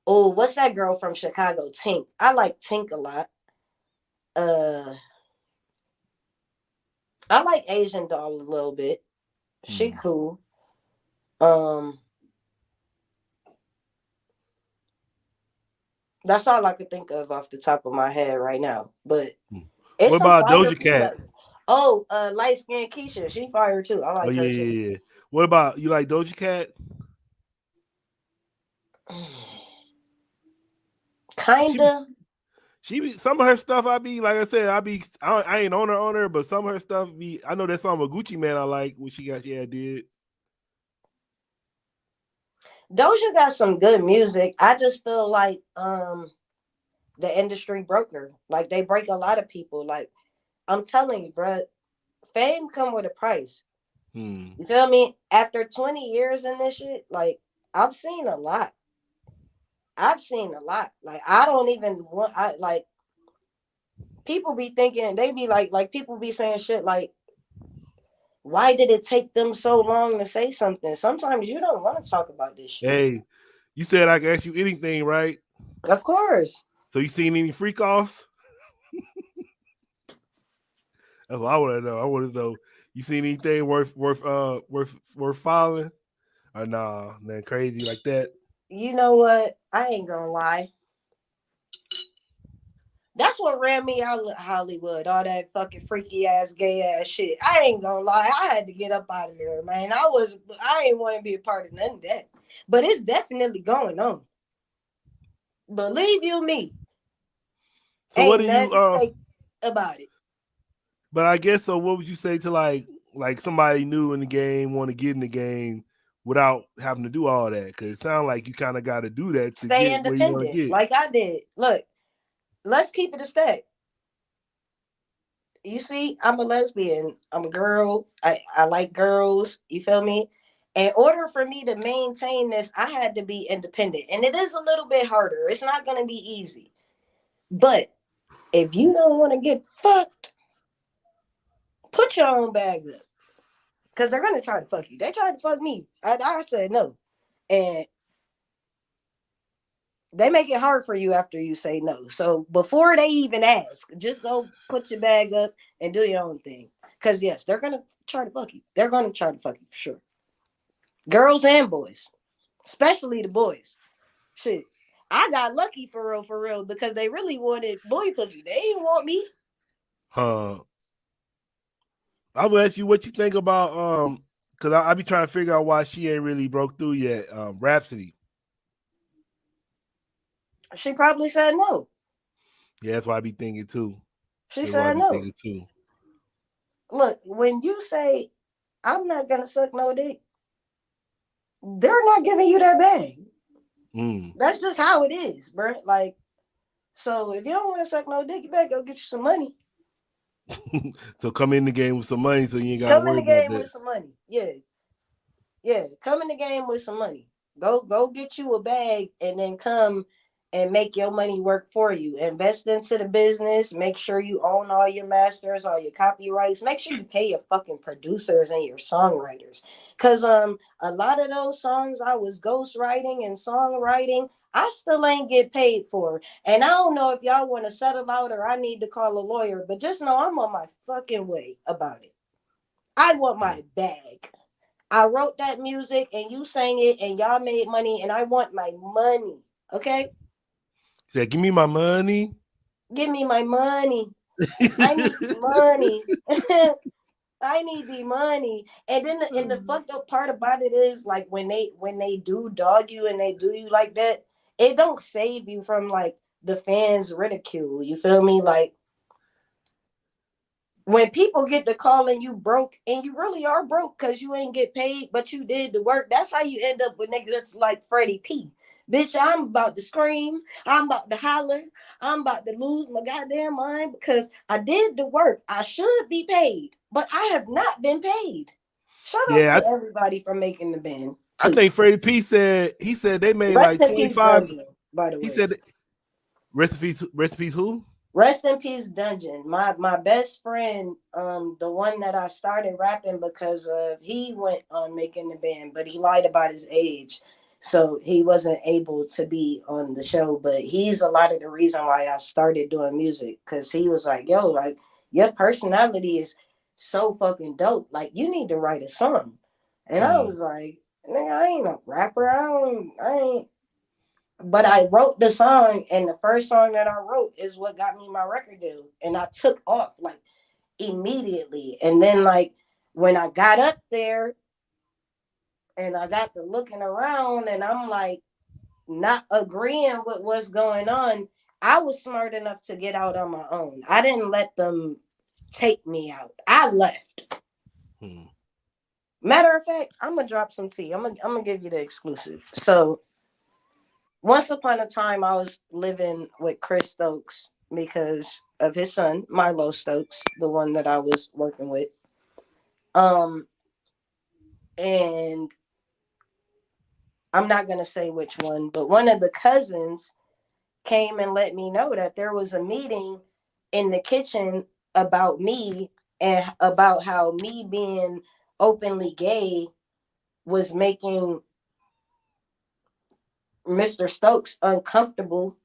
What's that girl from Chicago? Tink. I like Tink a lot. I like Asian Doll a little bit. She cool. That's all I could think of off the top of my head right now. But what about Doja Cat? Light skinned Keisha, she fire too. I like her too. Yeah. What about you? Like Doja Cat? Kinda. She be some of her stuff. I be like I said. I ain't on her, but some of her stuff be. I know that song with Gucci Man. I like what she did. Doja got some good music. I just feel like the industry broke her. Like they break a lot of people. Like I'm telling you, bro, fame come with a price. You feel me? After 20 years in this shit, like I've seen a lot. I've seen a lot. Like I don't even want. I like people be thinking they be like people be saying shit like, why did it take them so long to say something? Sometimes you don't want to talk about this shit. Hey, you said I can ask you anything, right? Of course. So you seen any freak offs? That's what I want to know. I want to know. You seen anything worth following? Or nah, man, crazy like that. You know what? I ain't gonna lie. That's what ran me out of Hollywood. All that fucking freaky ass, gay ass shit. I ain't gonna lie. I had to get up out of there, man. I ain't want to be a part of none of that. But it's definitely going on. Believe you me. So what Ain't do you nothing fake about it. But I guess so. What would you say to like somebody new in the game want to get in the game without having to do all that? Because it sounds like you kind of got to do that to Stay get where you want to independent, get. like I did. Look, let's keep it a stack. You see, I'm a lesbian. I'm a girl. I like girls. You feel me? In order for me to maintain this, I had to be independent. And it is a little bit harder. It's not going to be easy. But if you don't want to get fucked, put your own bag up. Because they're going to try to fuck you. They tried to fuck me. I said no. And they make it hard for you after you say no. So before they even ask, just go put your bag up and do your own thing. Because yes, they're going to try to fuck you. They're going to try to fuck you for sure. Girls and boys, especially the boys. Shit, I got lucky for real, because they really wanted boy pussy. They didn't want me. I will ask you what you think about because I be trying to figure out why she ain't really broke through yet. Rhapsody. She probably said no. Yeah, that's what I be thinking too. She That's what I said be no. thinking too. Look, when you say I'm not gonna suck no dick, they're not giving you that bag. That's just how it is, bro. Like, so if you don't want to suck no dick, you better go get you some money. So come in the game with some money, so you ain't got to Come in worry the about game that. with some money. Yeah, yeah. Come in the game with some money. Go get you a bag and then come and make your money work for you. Invest into the business. Make sure you own all your masters, all your copyrights. Make sure you pay your fucking producers and your songwriters. Cause a lot of those songs I was ghostwriting and songwriting, I still ain't get paid for. And I don't know if y'all want to settle out or I need to call a lawyer, but just know I'm on my fucking way about it. I want my bag. I wrote that music and you sang it and y'all made money and I want my money. Okay? He said, "Give me my money." Give me my money. I need the money. I need the money. And then the fucked up part about it is like when they do dog you and they do you like that, it don't save you from like the fans ridicule. You feel me? Like when people get to calling you broke and you really are broke because you ain't get paid, but you did the work, that's how you end up with niggas like Freddie P. Bitch, I'm about to scream. I'm about to holler. I'm about to lose my goddamn mind because I did the work. I should be paid, but I have not been paid. Shout out Yeah, to everybody for making the band, I too. think Freddie P said they made like Rest in peace, 25. Dungeon, by the He way. said recipes who? Rest in peace, Dungeon. My best friend, the one that I started rapping because of, he went on making the band, but he lied about his age, so he wasn't able to be on the show. But he's a lot of the reason why I started doing music, because he was like, "Yo, like your personality is so fucking dope. Like you need to write a song." And I was like, "Nigga, I ain't a rapper. I ain't." But I wrote the song, and the first song that I wrote is what got me my record deal. And I took off like immediately. And then like when I got up there and I got to looking around and I'm like not agreeing with what's going on, I was smart enough to get out on my own. I didn't let them take me out. I left. Matter of fact, I'm gonna drop some tea. I'm gonna give you the exclusive. So once upon a time, I was living with Chris Stokes because of his son, Milo Stokes, the one that I was working with. Um, and I'm not gonna say which one, but one of the cousins came and let me know that there was a meeting in the kitchen about me and about how me being openly gay was making Mr. Stokes uncomfortable,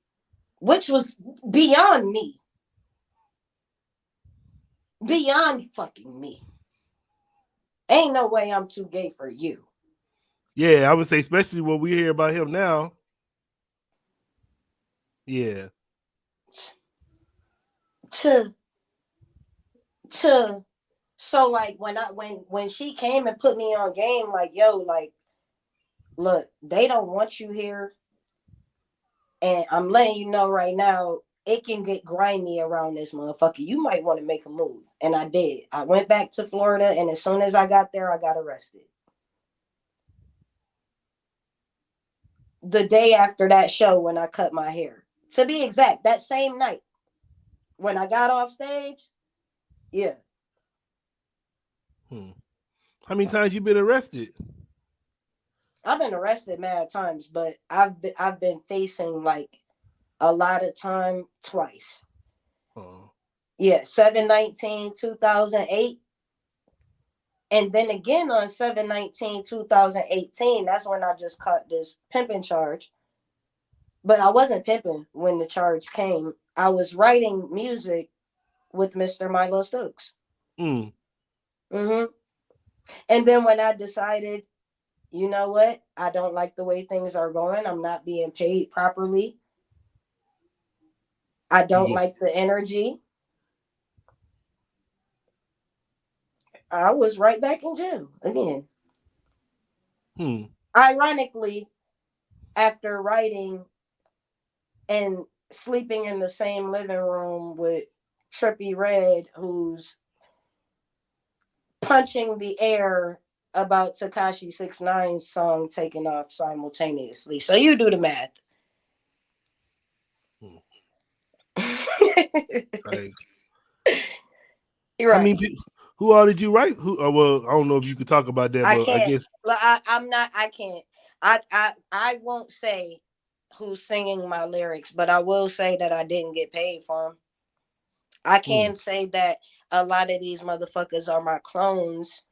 which was beyond me. Beyond fucking me. Ain't no way I'm too gay for you. Yeah, I would say, especially what we hear about him now. Yeah. To so like when she came and put me on game, like, yo, like, look, they don't want you here. And I'm letting you know right now, it can get grimy around this motherfucker. You might want to make a move. And I did. I went back to Florida, and as soon as I got there, I got arrested. The day after that show when I cut my hair. To be exact, that same night when I got off stage, yeah. How many times you been arrested? I've been arrested mad times, but I've been facing like a lot of time twice. Oh. Yeah, 7/19/2008. And then again on 7/19/2018, that's when I just caught this pimping charge. But I wasn't pimping when the charge came. I was writing music with Mr. Milo Stokes. Mm. Mm-hmm. And then when I decided, you know what, I don't like the way things are going. I'm not being paid properly. I don't like the energy. I was right back in jail again. Ironically, after writing and sleeping in the same living room with Trippie Redd, who's punching the air about Tekashi 6ix9ine's song taking off simultaneously. So you do the math. Right. You're right. I mean, who all did you write? Who? Well, I don't know if you could talk about that, I but can't. I guess I'm not. I can't. I won't say who's singing my lyrics, but I will say that I didn't get paid for them. I can say that a lot of these motherfuckers are my clones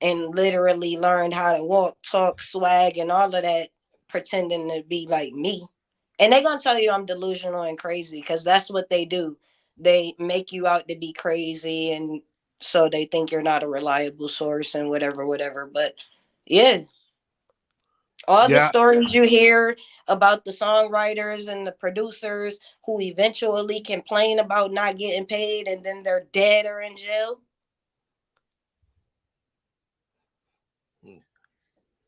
and literally learned how to walk, talk, swag, and all of that, pretending to be like me. And they're gonna tell you I'm delusional and crazy because that's what they do. They make you out to be crazy, and so they think you're not a reliable source and whatever, whatever. But yeah, all the stories you hear about the songwriters and the producers who eventually complain about not getting paid and then they're dead or in jail.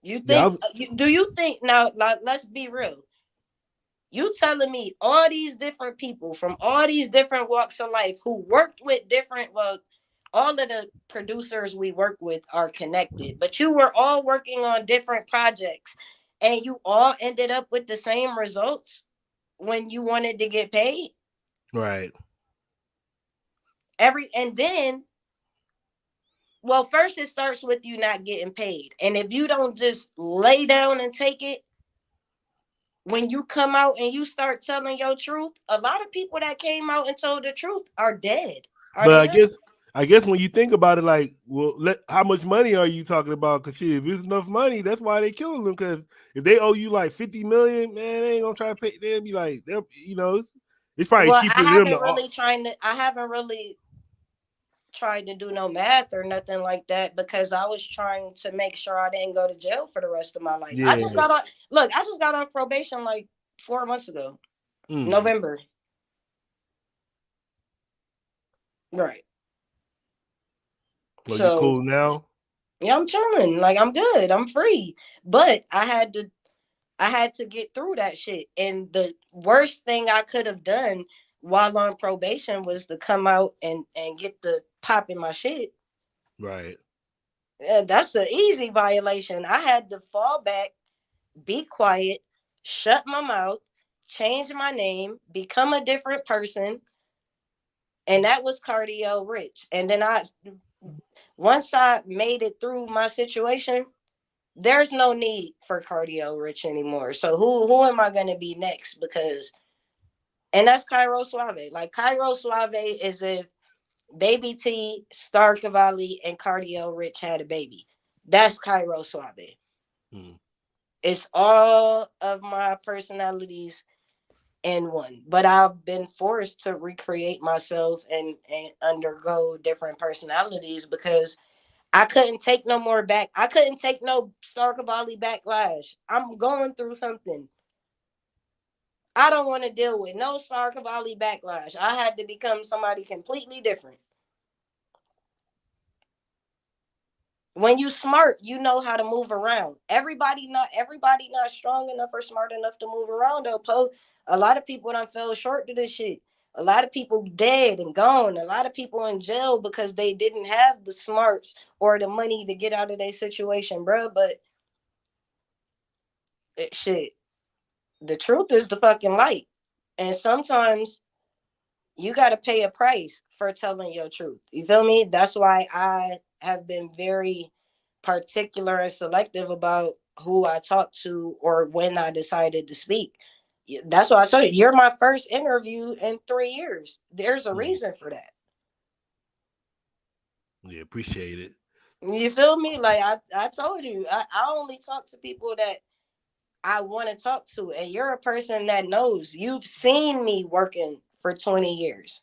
You think? Do you think now? Let's be real. You telling me all these different people from all these different walks of life who worked with different, well, all of the producers we work with are connected, but you were all working on different projects and you all ended up with the same results when you wanted to get paid? Right. And then, well, first it starts with you not getting paid. And if you don't just lay down and take it, when you come out and you start telling your truth, a lot of people that came out and told the truth are dead. But I guess when you think about it, like, well, how much money are you talking about? Because if it's enough money, that's why they killing them. Because if they owe you like 50 million, man, they ain't gonna try to pay. They'll be like, it's probably cheaper I for them haven't really tried to do no math or nothing like that because I was trying to make sure I didn't go to jail for the rest of my life. Yeah. I just got off probation like 4 months ago. November. Right. Well, so you cool now? Yeah, I'm chilling. Like, I'm good. I'm free. But I had to get through that shit. And the worst thing I could have done while on probation was to come out and get the pop in my shit. Right. That's an easy violation. I had to fall back, be quiet, shut my mouth, change my name, become a different person. And that was Cardio Rich. And then once I made it through my situation, there's no need for cardio rich anymore. So who am I gonna be next? Because and that's Cairo Suave. Like Cairo Suave is if Baby T, Star Cavalli, and Cardio Rich had a baby. That's Cairo Suave. Hmm. It's all of my personalities in one. But I've been forced to recreate myself and undergo different personalities because I couldn't take no more back. I couldn't take no Star Cavalli backlash. I'm going through something. I don't want to deal with no Star Cavalli backlash. I had to become somebody completely different. When you smart, you know how to move around. Everybody not strong enough or smart enough to move around though. A lot of people done fell short to this shit. A lot of people dead and gone. A lot of people in jail because they didn't have the smarts or the money to get out of their situation, bro. But shit, the truth is the fucking light. And sometimes you got to pay a price for telling your truth. You feel me? That's why I have been very particular and selective about who I talk to or when I decided to speak. That's why I told you, you're my first interview in 3 years. There's a Hmm. reason for that. Yeah, appreciate it. You feel me? Like I told you, I only talk to people that I want to talk to. And you're a person that knows. You've seen me working for 20 years.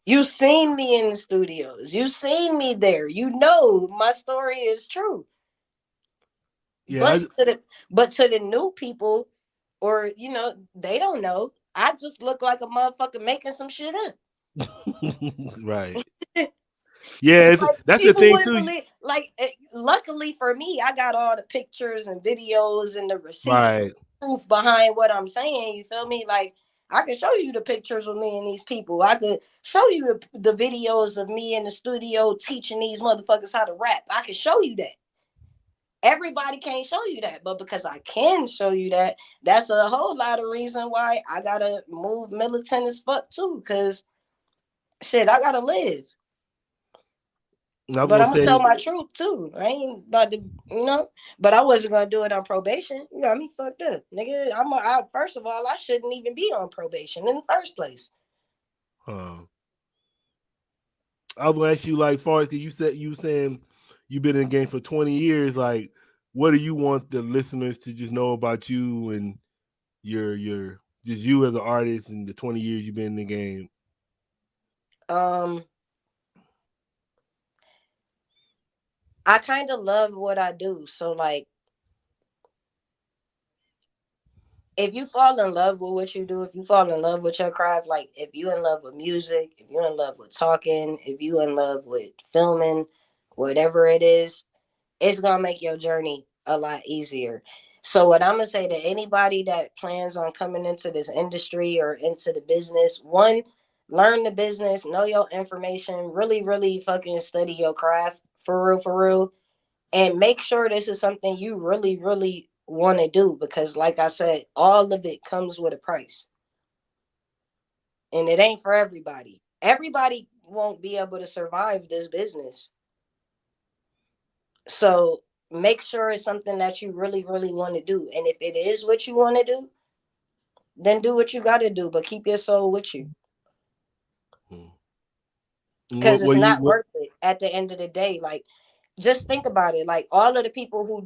You've seen me in the studios. You've seen me there. You know my story is true. Yeah, But to the new people, or they don't know. I just look like a motherfucker making some shit up. right. Yeah, Like that's the people thing wouldn't too. believe. Like, luckily for me, I got all the pictures and videos and the receipts, Right. proof behind what I'm saying. You feel me? Like I can show you the pictures of me and these people. I could show you the videos of me in the studio teaching these motherfuckers how to rap. I can show you that. Everybody can't show you that, but because I can show you that, that's a whole lot of reason why I gotta move militant as fuck too. Cause shit, I gotta live. I was But gonna I'm gonna tell say, my truth too. I ain't about to, But I wasn't gonna do it on probation. You got me fucked up, nigga. First of all, I shouldn't even be on probation in the first place. uh, I was gonna ask you, like, far as you saying you've been in the game for 20 years. Like, what do you want the listeners to just know about you and your just you as an artist and the 20 years you've been in the game? Um, I kind of love what I do. So like, if you fall in love with what you do, if you fall in love with your craft, like if you in love with music, if you in love with talking, if you in love with filming, whatever it is, it's gonna make your journey a lot easier. So what I'm gonna say to anybody that plans on coming into this industry or into the business, one, learn the business, know your information, really, really fucking study your craft for real, and make sure this is something you really, really want to do because, like I said, all of it comes with a price, and it ain't for everybody. Everybody won't be able to survive this business. So make sure it's something that you really, really want to do. And if it is what you want to do, then do what you got to do, but keep your soul with you Hmm. because it's not What? worth it at the end of the day. Like, just think about it. Like, all of the people who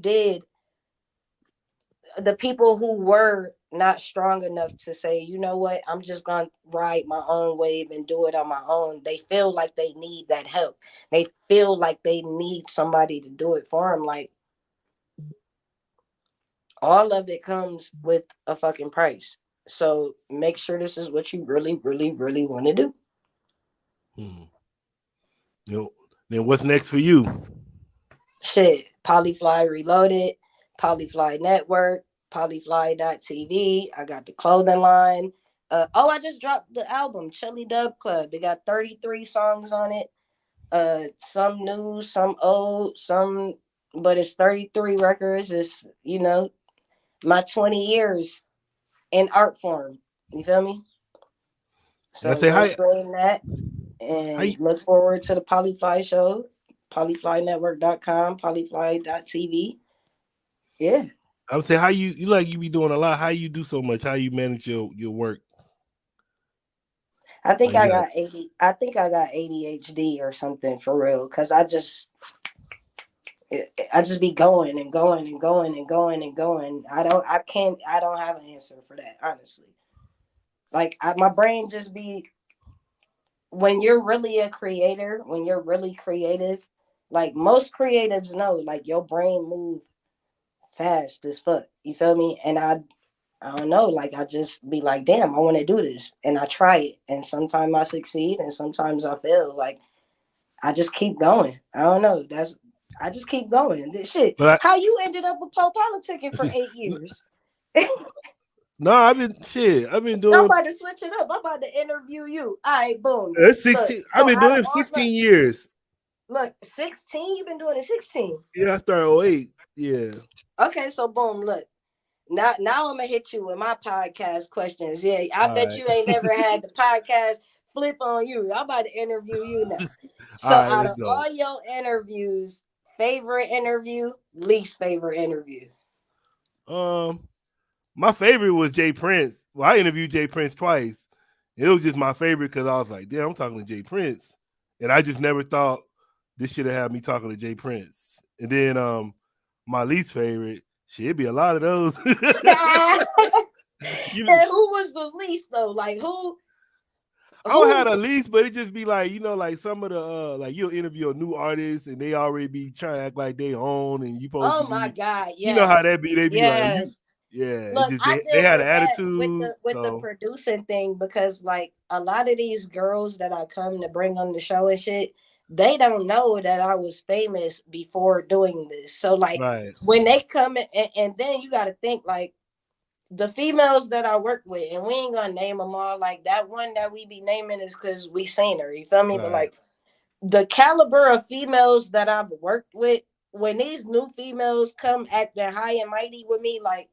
were not strong enough to say, you know what, I'm just going to ride my own wave and do it on my own. They feel like they need that help. They feel like they need somebody to do it for them. Like, all of it comes with a fucking price. So make sure this is what you really, really, really want to do. Hmm. You know, then what's next for you? Shit, Polyfly Reloaded, Polyfly Network, Polyfly.tv. I got the clothing line. I just dropped the album, Chili Dub Club. It got 33 songs on it. Some new, some old, but it's 33 records. It's, my 20 years in art form. You feel me? And I So say go hi. stream that Hi. and look forward to the Polyfly show, polyflynetwork.com, polyfly.tv. Yeah. I would say how you like you be doing a lot. How you do so much? How you manage your work? I think Like you I got got 80. I think I got ADHD or something for real. Cause I just be going and going and going and going and going. I don't have an answer for that, honestly. Like my brain just be, when you're really a creator, when you're really creative, like most creatives know, like your brain move fast as fuck. You feel me? And I don't know, like I just be like, damn, I want to do this, and I try it, and sometimes I succeed, and sometimes I fail. Like I just keep going. I don't know. I just keep going. This shit. but How you ended up with politicking for 8 years? I'm no, I've been doing about to switch it up. I'm about to interview you. All right, boom. it's Look, 16. I've so been out doing of it all, 16 years. look, 16. You've been doing it 16. Yeah, I started 08. Yeah. Okay, so boom. Look, now I'm gonna hit you with my podcast questions. Yeah, I All bet right. you ain't never had the podcast flip on you. I'm about to interview you now. All So right, out let's of go. all your interviews, favorite interview, least favorite interview. My favorite was Jay Prince. Well, I interviewed Jay Prince twice. It was just my favorite because I was like, damn, I'm talking to Jay Prince. And I just never thought this should have had me talking to Jay Prince. And then my least favorite, shit, it'd be a lot of those. And who was the least though? Like who? I don't have a least, but it just be like, like some of the like you'll interview a new artist and they already be trying to act like they own and you supposed Oh to my be, God! you know how Yes, that be. They be like, yes. yeah, it Look, just I they deal had an with that attitude. with the So producing thing because like a lot of these girls that I come to bring on the show and shit, they don't know that I was famous before doing this. So like right. when they come in, and then you got to think like the females that I work with, and we ain't gonna name them all. Like that one that we be naming is because we seen her. You feel me? But Right. like the caliber of females that I've worked with, when these new females come acting high and mighty with me, like,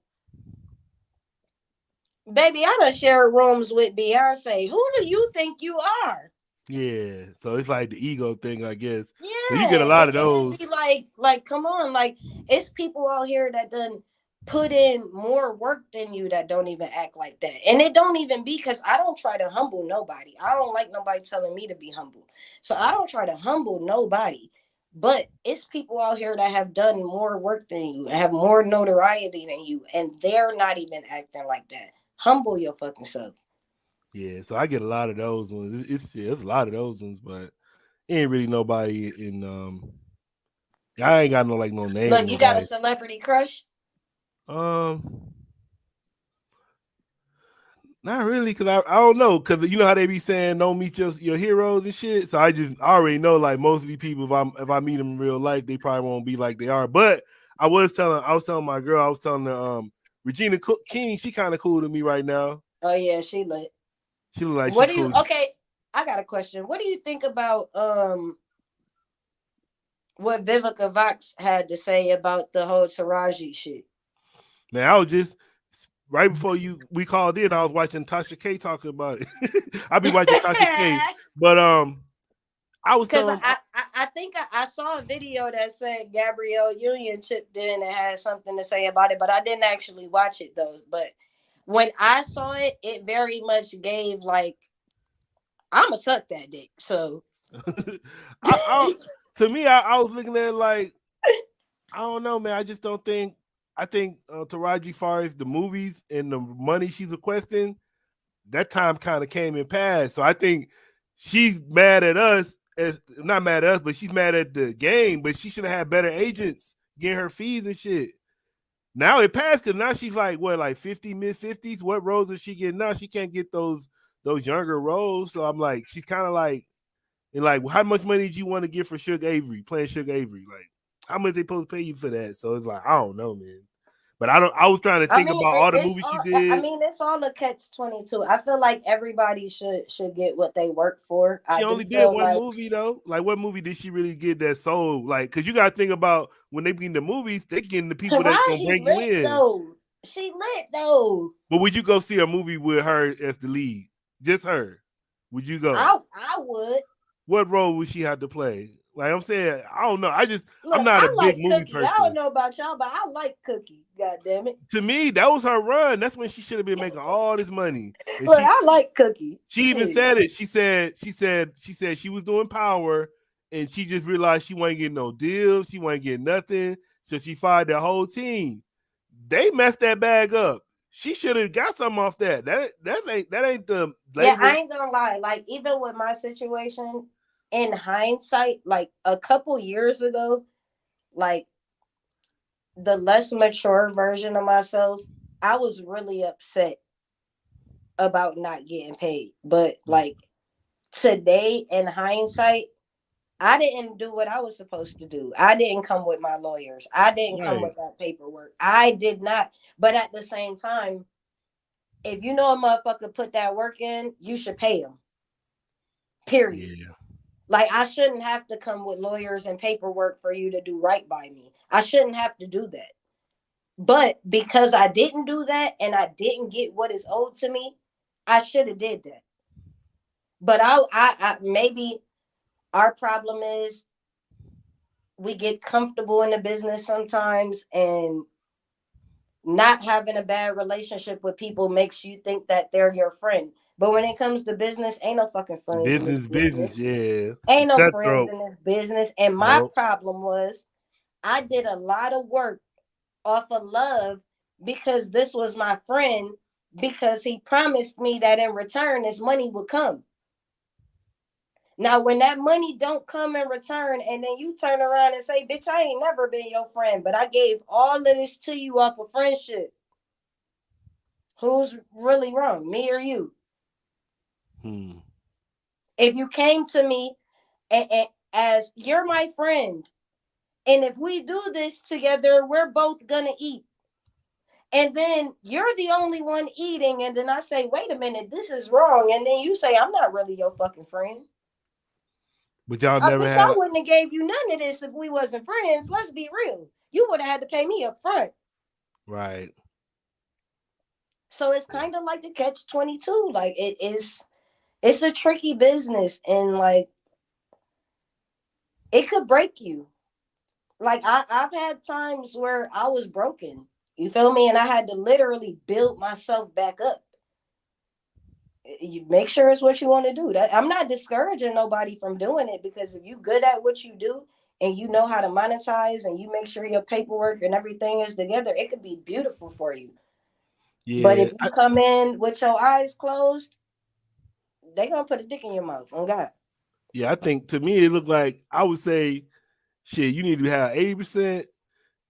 baby, I done shared rooms with Beyonce. Who do you think you are? Yeah. So it's like the ego thing, I guess. So you get a Yeah, lot of and it be those. like, come on, like it's people out here that done put in more work than you that don't even act like that, and it don't even be because I don't try to humble nobody. I don't like nobody telling me to be humble, so I don't try to humble nobody. But it's people out here that have done more work than you and have more notoriety than you, and they're not even acting like that. Humble your fucking self. Yeah. So I get a lot of those ones. It's a lot of those ones, but ain't really nobody in I ain't got no name Look, you got a nobody. celebrity crush? Um Not really, cause I don't know, cause you know how they be saying don't meet your heroes and shit. So I already know like most of these people, if I meet them in real life, they probably won't be like they are. But I was telling my girl, I was telling her Regina King, she kind of cool to me right now. Oh yeah, she lit. She look like she What do you cool. okay? I got a question. What do you think about what Vivica Vox had to say about the whole Taraji shit? Man, I was just right before we called in, I was watching Tasha K talking about it. I be watching Tasha K, but I was Because telling I think I saw a video that said Gabrielle Union chipped in and had something to say about it, but I didn't actually watch it though. But when I saw it, it very much gave like I'ma suck that dick. So to me, I was looking at it like I don't know, man. I just don't think. I think Taraji, far as the movies and the money she's requesting, that time kind of came and passed. So I think she's mad at us. As not mad at us, but she's mad at the game. But she should have had better agents getting her fees and shit. Now it passed because now she's like what, like 50, mid-50s. What roles is she getting now? She can't get those younger roles. So I'm like, she's kind of like, and like, how much money do you want to get for Suge Avery playing Suge Avery? Like, how much they supposed to pay you for that? So it's like, I don't know, man. But I was trying to I think mean, about all the it's movies she all. I did. mean, it's all a catch-22. I feel like everybody should get what they work for. She I do only did feel one like movie though. Like, what movie did she really get that sold? Like, because you got to think about when they be in the movies, they getting the people that's gonna Taraji bring you lit in. though. She lit though. But would you go see a movie with her as the lead? Just her? Would you go? I would. What role would she have to play? Like I'm saying, I don't know. I'm Look, not a I big like movie Cookie. I don't person. know about y'all, but I like Cookie. God damn it. To me, that was her run. That's when she should have been making all this money. And Look, I like Cookie. she even Shit. said it. She said she was doing Power, and she just realized she wasn't getting no deals. She wasn't getting nothing. So she fired that whole team. They messed that bag up. She should have got something off that. That ain't the Yeah, label. I ain't gonna lie. Like, even with my situation, in hindsight, like a couple years ago, like the less mature version of myself, I was really upset about not getting paid. But like today, in hindsight, I didn't do what I was supposed to do. I didn't come with my lawyers. I didn't come Right. with that paperwork. I did not. But at the same time, if you know a motherfucker put that work in, you should pay him. Period. Yeah. Like, I shouldn't have to come with lawyers and paperwork for you to do right by me. I shouldn't have to do that. But because I didn't do that and I didn't get what is owed to me, I should have did that. But I maybe our problem is we get comfortable in the business sometimes, and not having a bad relationship with people makes you think that they're your friend. But when it comes to business, ain't no fucking friends in this Business, business. yeah. Ain't It's no friends cutthroat. in this business. And my Nope. problem was I did a lot of work off of love because this was my friend, because he promised me that in return his money would come. Now, when that money don't come in return, and then you turn around and say, bitch, I ain't never been your friend, but I gave all of this to you off of friendship. Who's really wrong, me or you? If you came to me and as you're my friend, and if we do this together, we're both gonna eat. And then you're the only one eating, and then I say, wait a minute, this is wrong. And then you say, I'm not really your fucking friend. But y'all I never bitch, had I wouldn't have gave you none of this if we wasn't friends. Let's be real. You would have had to pay me up front. right. So it's kind of like the catch-22. Like, it's a tricky business, and like it could break you. Like, I've had times where I was broken. You feel me? And I had to literally build myself back up. You make sure it's what you want to do. That I'm not discouraging nobody from doing it, because if you good at what you do and you know how to monetize and you make sure your paperwork and everything is together, it could be beautiful for you. But Yeah. if you come in with your eyes closed, they gonna put a dick in your mouth. On God. Yeah, I think to me it looked like I would say, shit, you need to have 80%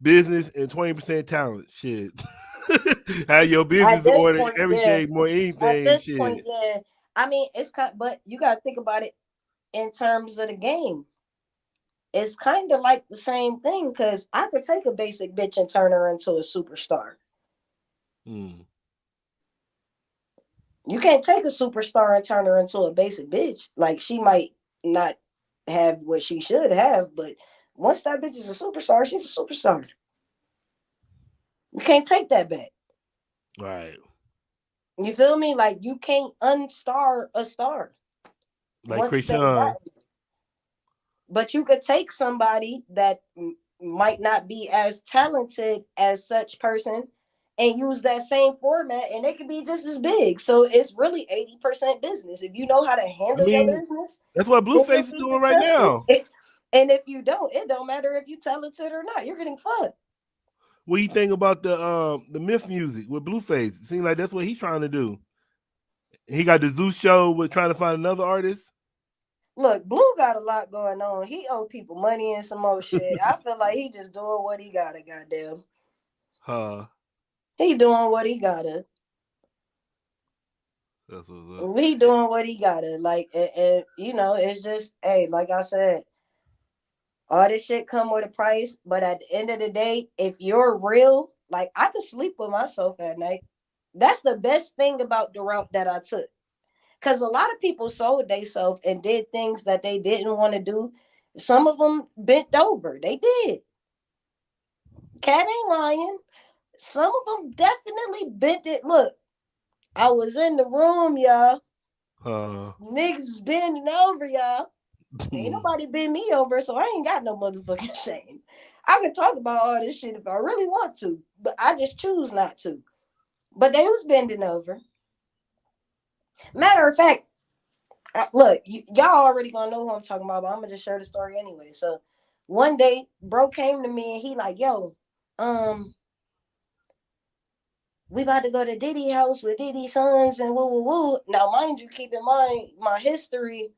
business and 20% talent. Shit. Have your At business this order point, yeah. everything, more At anything. this point, Shit. yeah. I mean, it's kind, but you gotta think about it in terms of the game. It's kind of like the same thing, because I could take a basic bitch and turn her into a superstar. You can't take a superstar and turn her into a basic bitch. Like, she might not have what she should have, but once that bitch is a superstar, she's a superstar. You can't take that back. Right. You feel me? Like, you can't unstar a star Like once they Krishan. got. But you could take somebody that might not be as talented as such person and use that same format, and it could be just as big. So it's really 80% business. If you know how to I handle your mean, business, that's what then you'll Blueface is be doing right successful. now. And if you don't, it don't matter if you talented or not. You're getting fucked. What do you think about the myth music with Blueface? It seems like that's what he's trying to do. He got the Zeus show with trying to find another artist. Look, Blue got a lot going on. He owe people money and some more shit. I feel like he just doing what he gotta, goddamn. He doing what he gotta. That's what's up. He doing what he gotta. Like, and you know, it's just, hey, like I said, all this shit come with a price. But at the end of the day, if you're real, like, I could sleep with myself at night. That's the best thing about the route that I took. Because a lot of people sold themselves and did things that they didn't want to do. Some of them bent over. They did. Cat ain't lying. Some of them definitely bent it. Look, I was in the room, y'all. Niggas bending over, y'all. Ain't nobody bend me over, so I ain't got no motherfucking shame. I can talk about all this shit if I really want to, but I just choose not to. But they was bending over. Matter of fact, look, y'all already gonna know who I'm talking about, but I'm gonna just share the story anyway. So one day, bro came to me and he like, yo, we about to go to Diddy house with Diddy sons and woo woo woo. Now, mind you, keep in mind my history.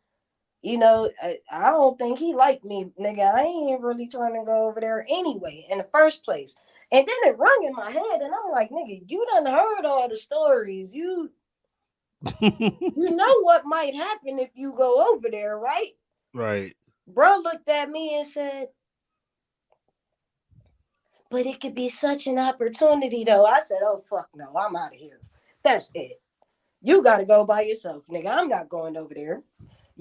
You know, I don't think he liked me, nigga. I ain't really trying to go over there anyway in the first place. And then it rung in my head, and I'm like, nigga, you done heard all the stories. You know what might happen if you go over there, right? Right. Bro looked at me and said, but it could be such an opportunity, though. I said, oh, fuck no, I'm out of here. That's it. You got to go by yourself, nigga. I'm not going over there.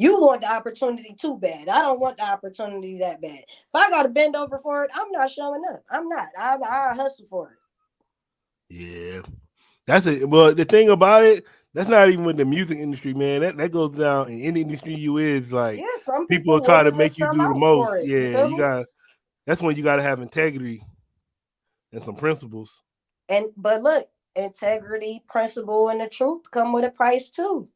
You want the opportunity too bad. I don't want the opportunity that bad. If I got to bend over for it, I'm not showing up. I'm not. I hustle for it. Yeah. That's it. Well, the thing about it, that's not even with the music industry, man. That goes down in any industry you is. Like, Yeah, some people people try to willing to make you sell do the out for most. it. Yeah, you got. That's when you got to have integrity and some principles. But look, integrity, principle, and the truth come with a price too.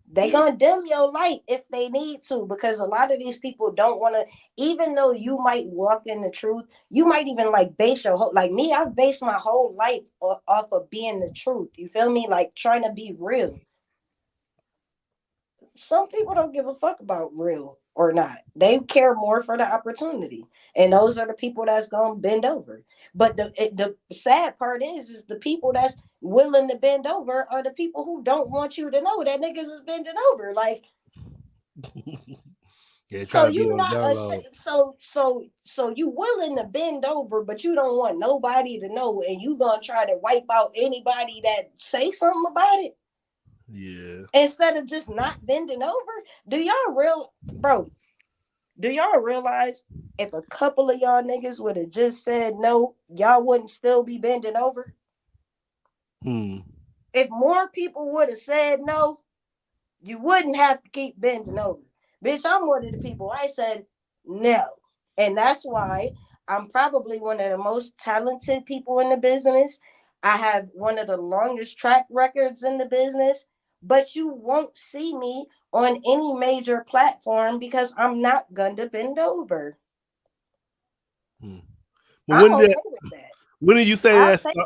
They gonna dim your light if they need to, because a lot of these people don't want to. Even though you might walk in the truth, you might even like base your whole, like me, I've based my whole life off of being the truth. You feel me? Like trying to be real. Some people don't give a fuck about real or not. They care more for the opportunity, and those are the people that's gonna bend over. But the sad part is the people that's willing to bend over are the people who don't want you to know that niggas is bending over. Like, Yeah, try so to be you on the not down low. so you willing to bend over, but you don't want nobody to know, and you gonna try to wipe out anybody that say something about it. Yeah. Instead of just not bending over. Do y'all realize if a couple of y'all niggas would have just said no, y'all wouldn't still be bending over? If more people would have said no, you wouldn't have to keep bending over. Bitch, I'm one of the people. I said no. And that's why I'm probably one of the most talented people in the business. I have one of the longest track records in the business, but you won't see me on any major platform because I'm not gonna bend over. But I'm okay with that. when did you say I'll that? take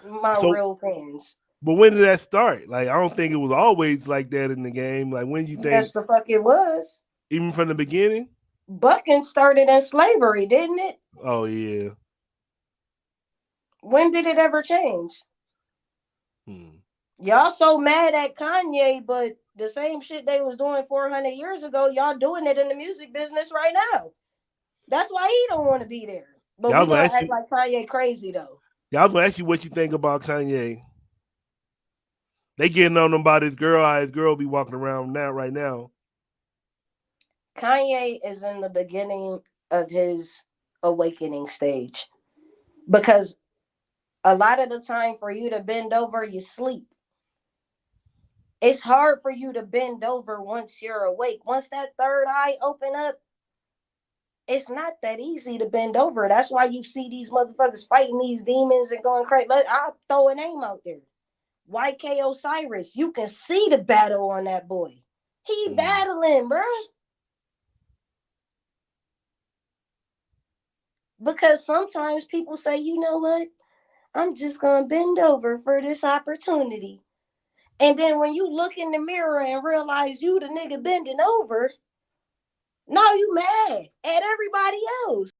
my So, real fans. but when did that start? Like, I don't think it was always like that in the game. Like, when you think? Yes, the fuck it was. Even from the beginning? Bucking started in slavery, didn't it? Oh yeah. When did it ever change? Y'all so mad at Kanye, but the same shit they was doing 400 years ago, y'all doing it in the music business right now. That's why he don't want to be there. But Y'all we gonna gonna ask act you. like Kanye crazy though. Y'all gonna ask you what you think about Kanye. They getting on him about his girl. How his girl be walking around now, right now. Kanye is in the beginning of his awakening stage because a lot of the time for you to bend over, you sleep. It's hard for you to bend over once you're awake. Once that third eye open up, it's not that easy to bend over. That's why you see these motherfuckers fighting these demons and going crazy. I'll throw a name out there. YK Osiris. You can see the battle on that boy. He battling, bruh. Because sometimes people say, you know what? I'm just going to bend over for this opportunity. And then when you look in the mirror and realize you the nigga bending over, now you mad at everybody else.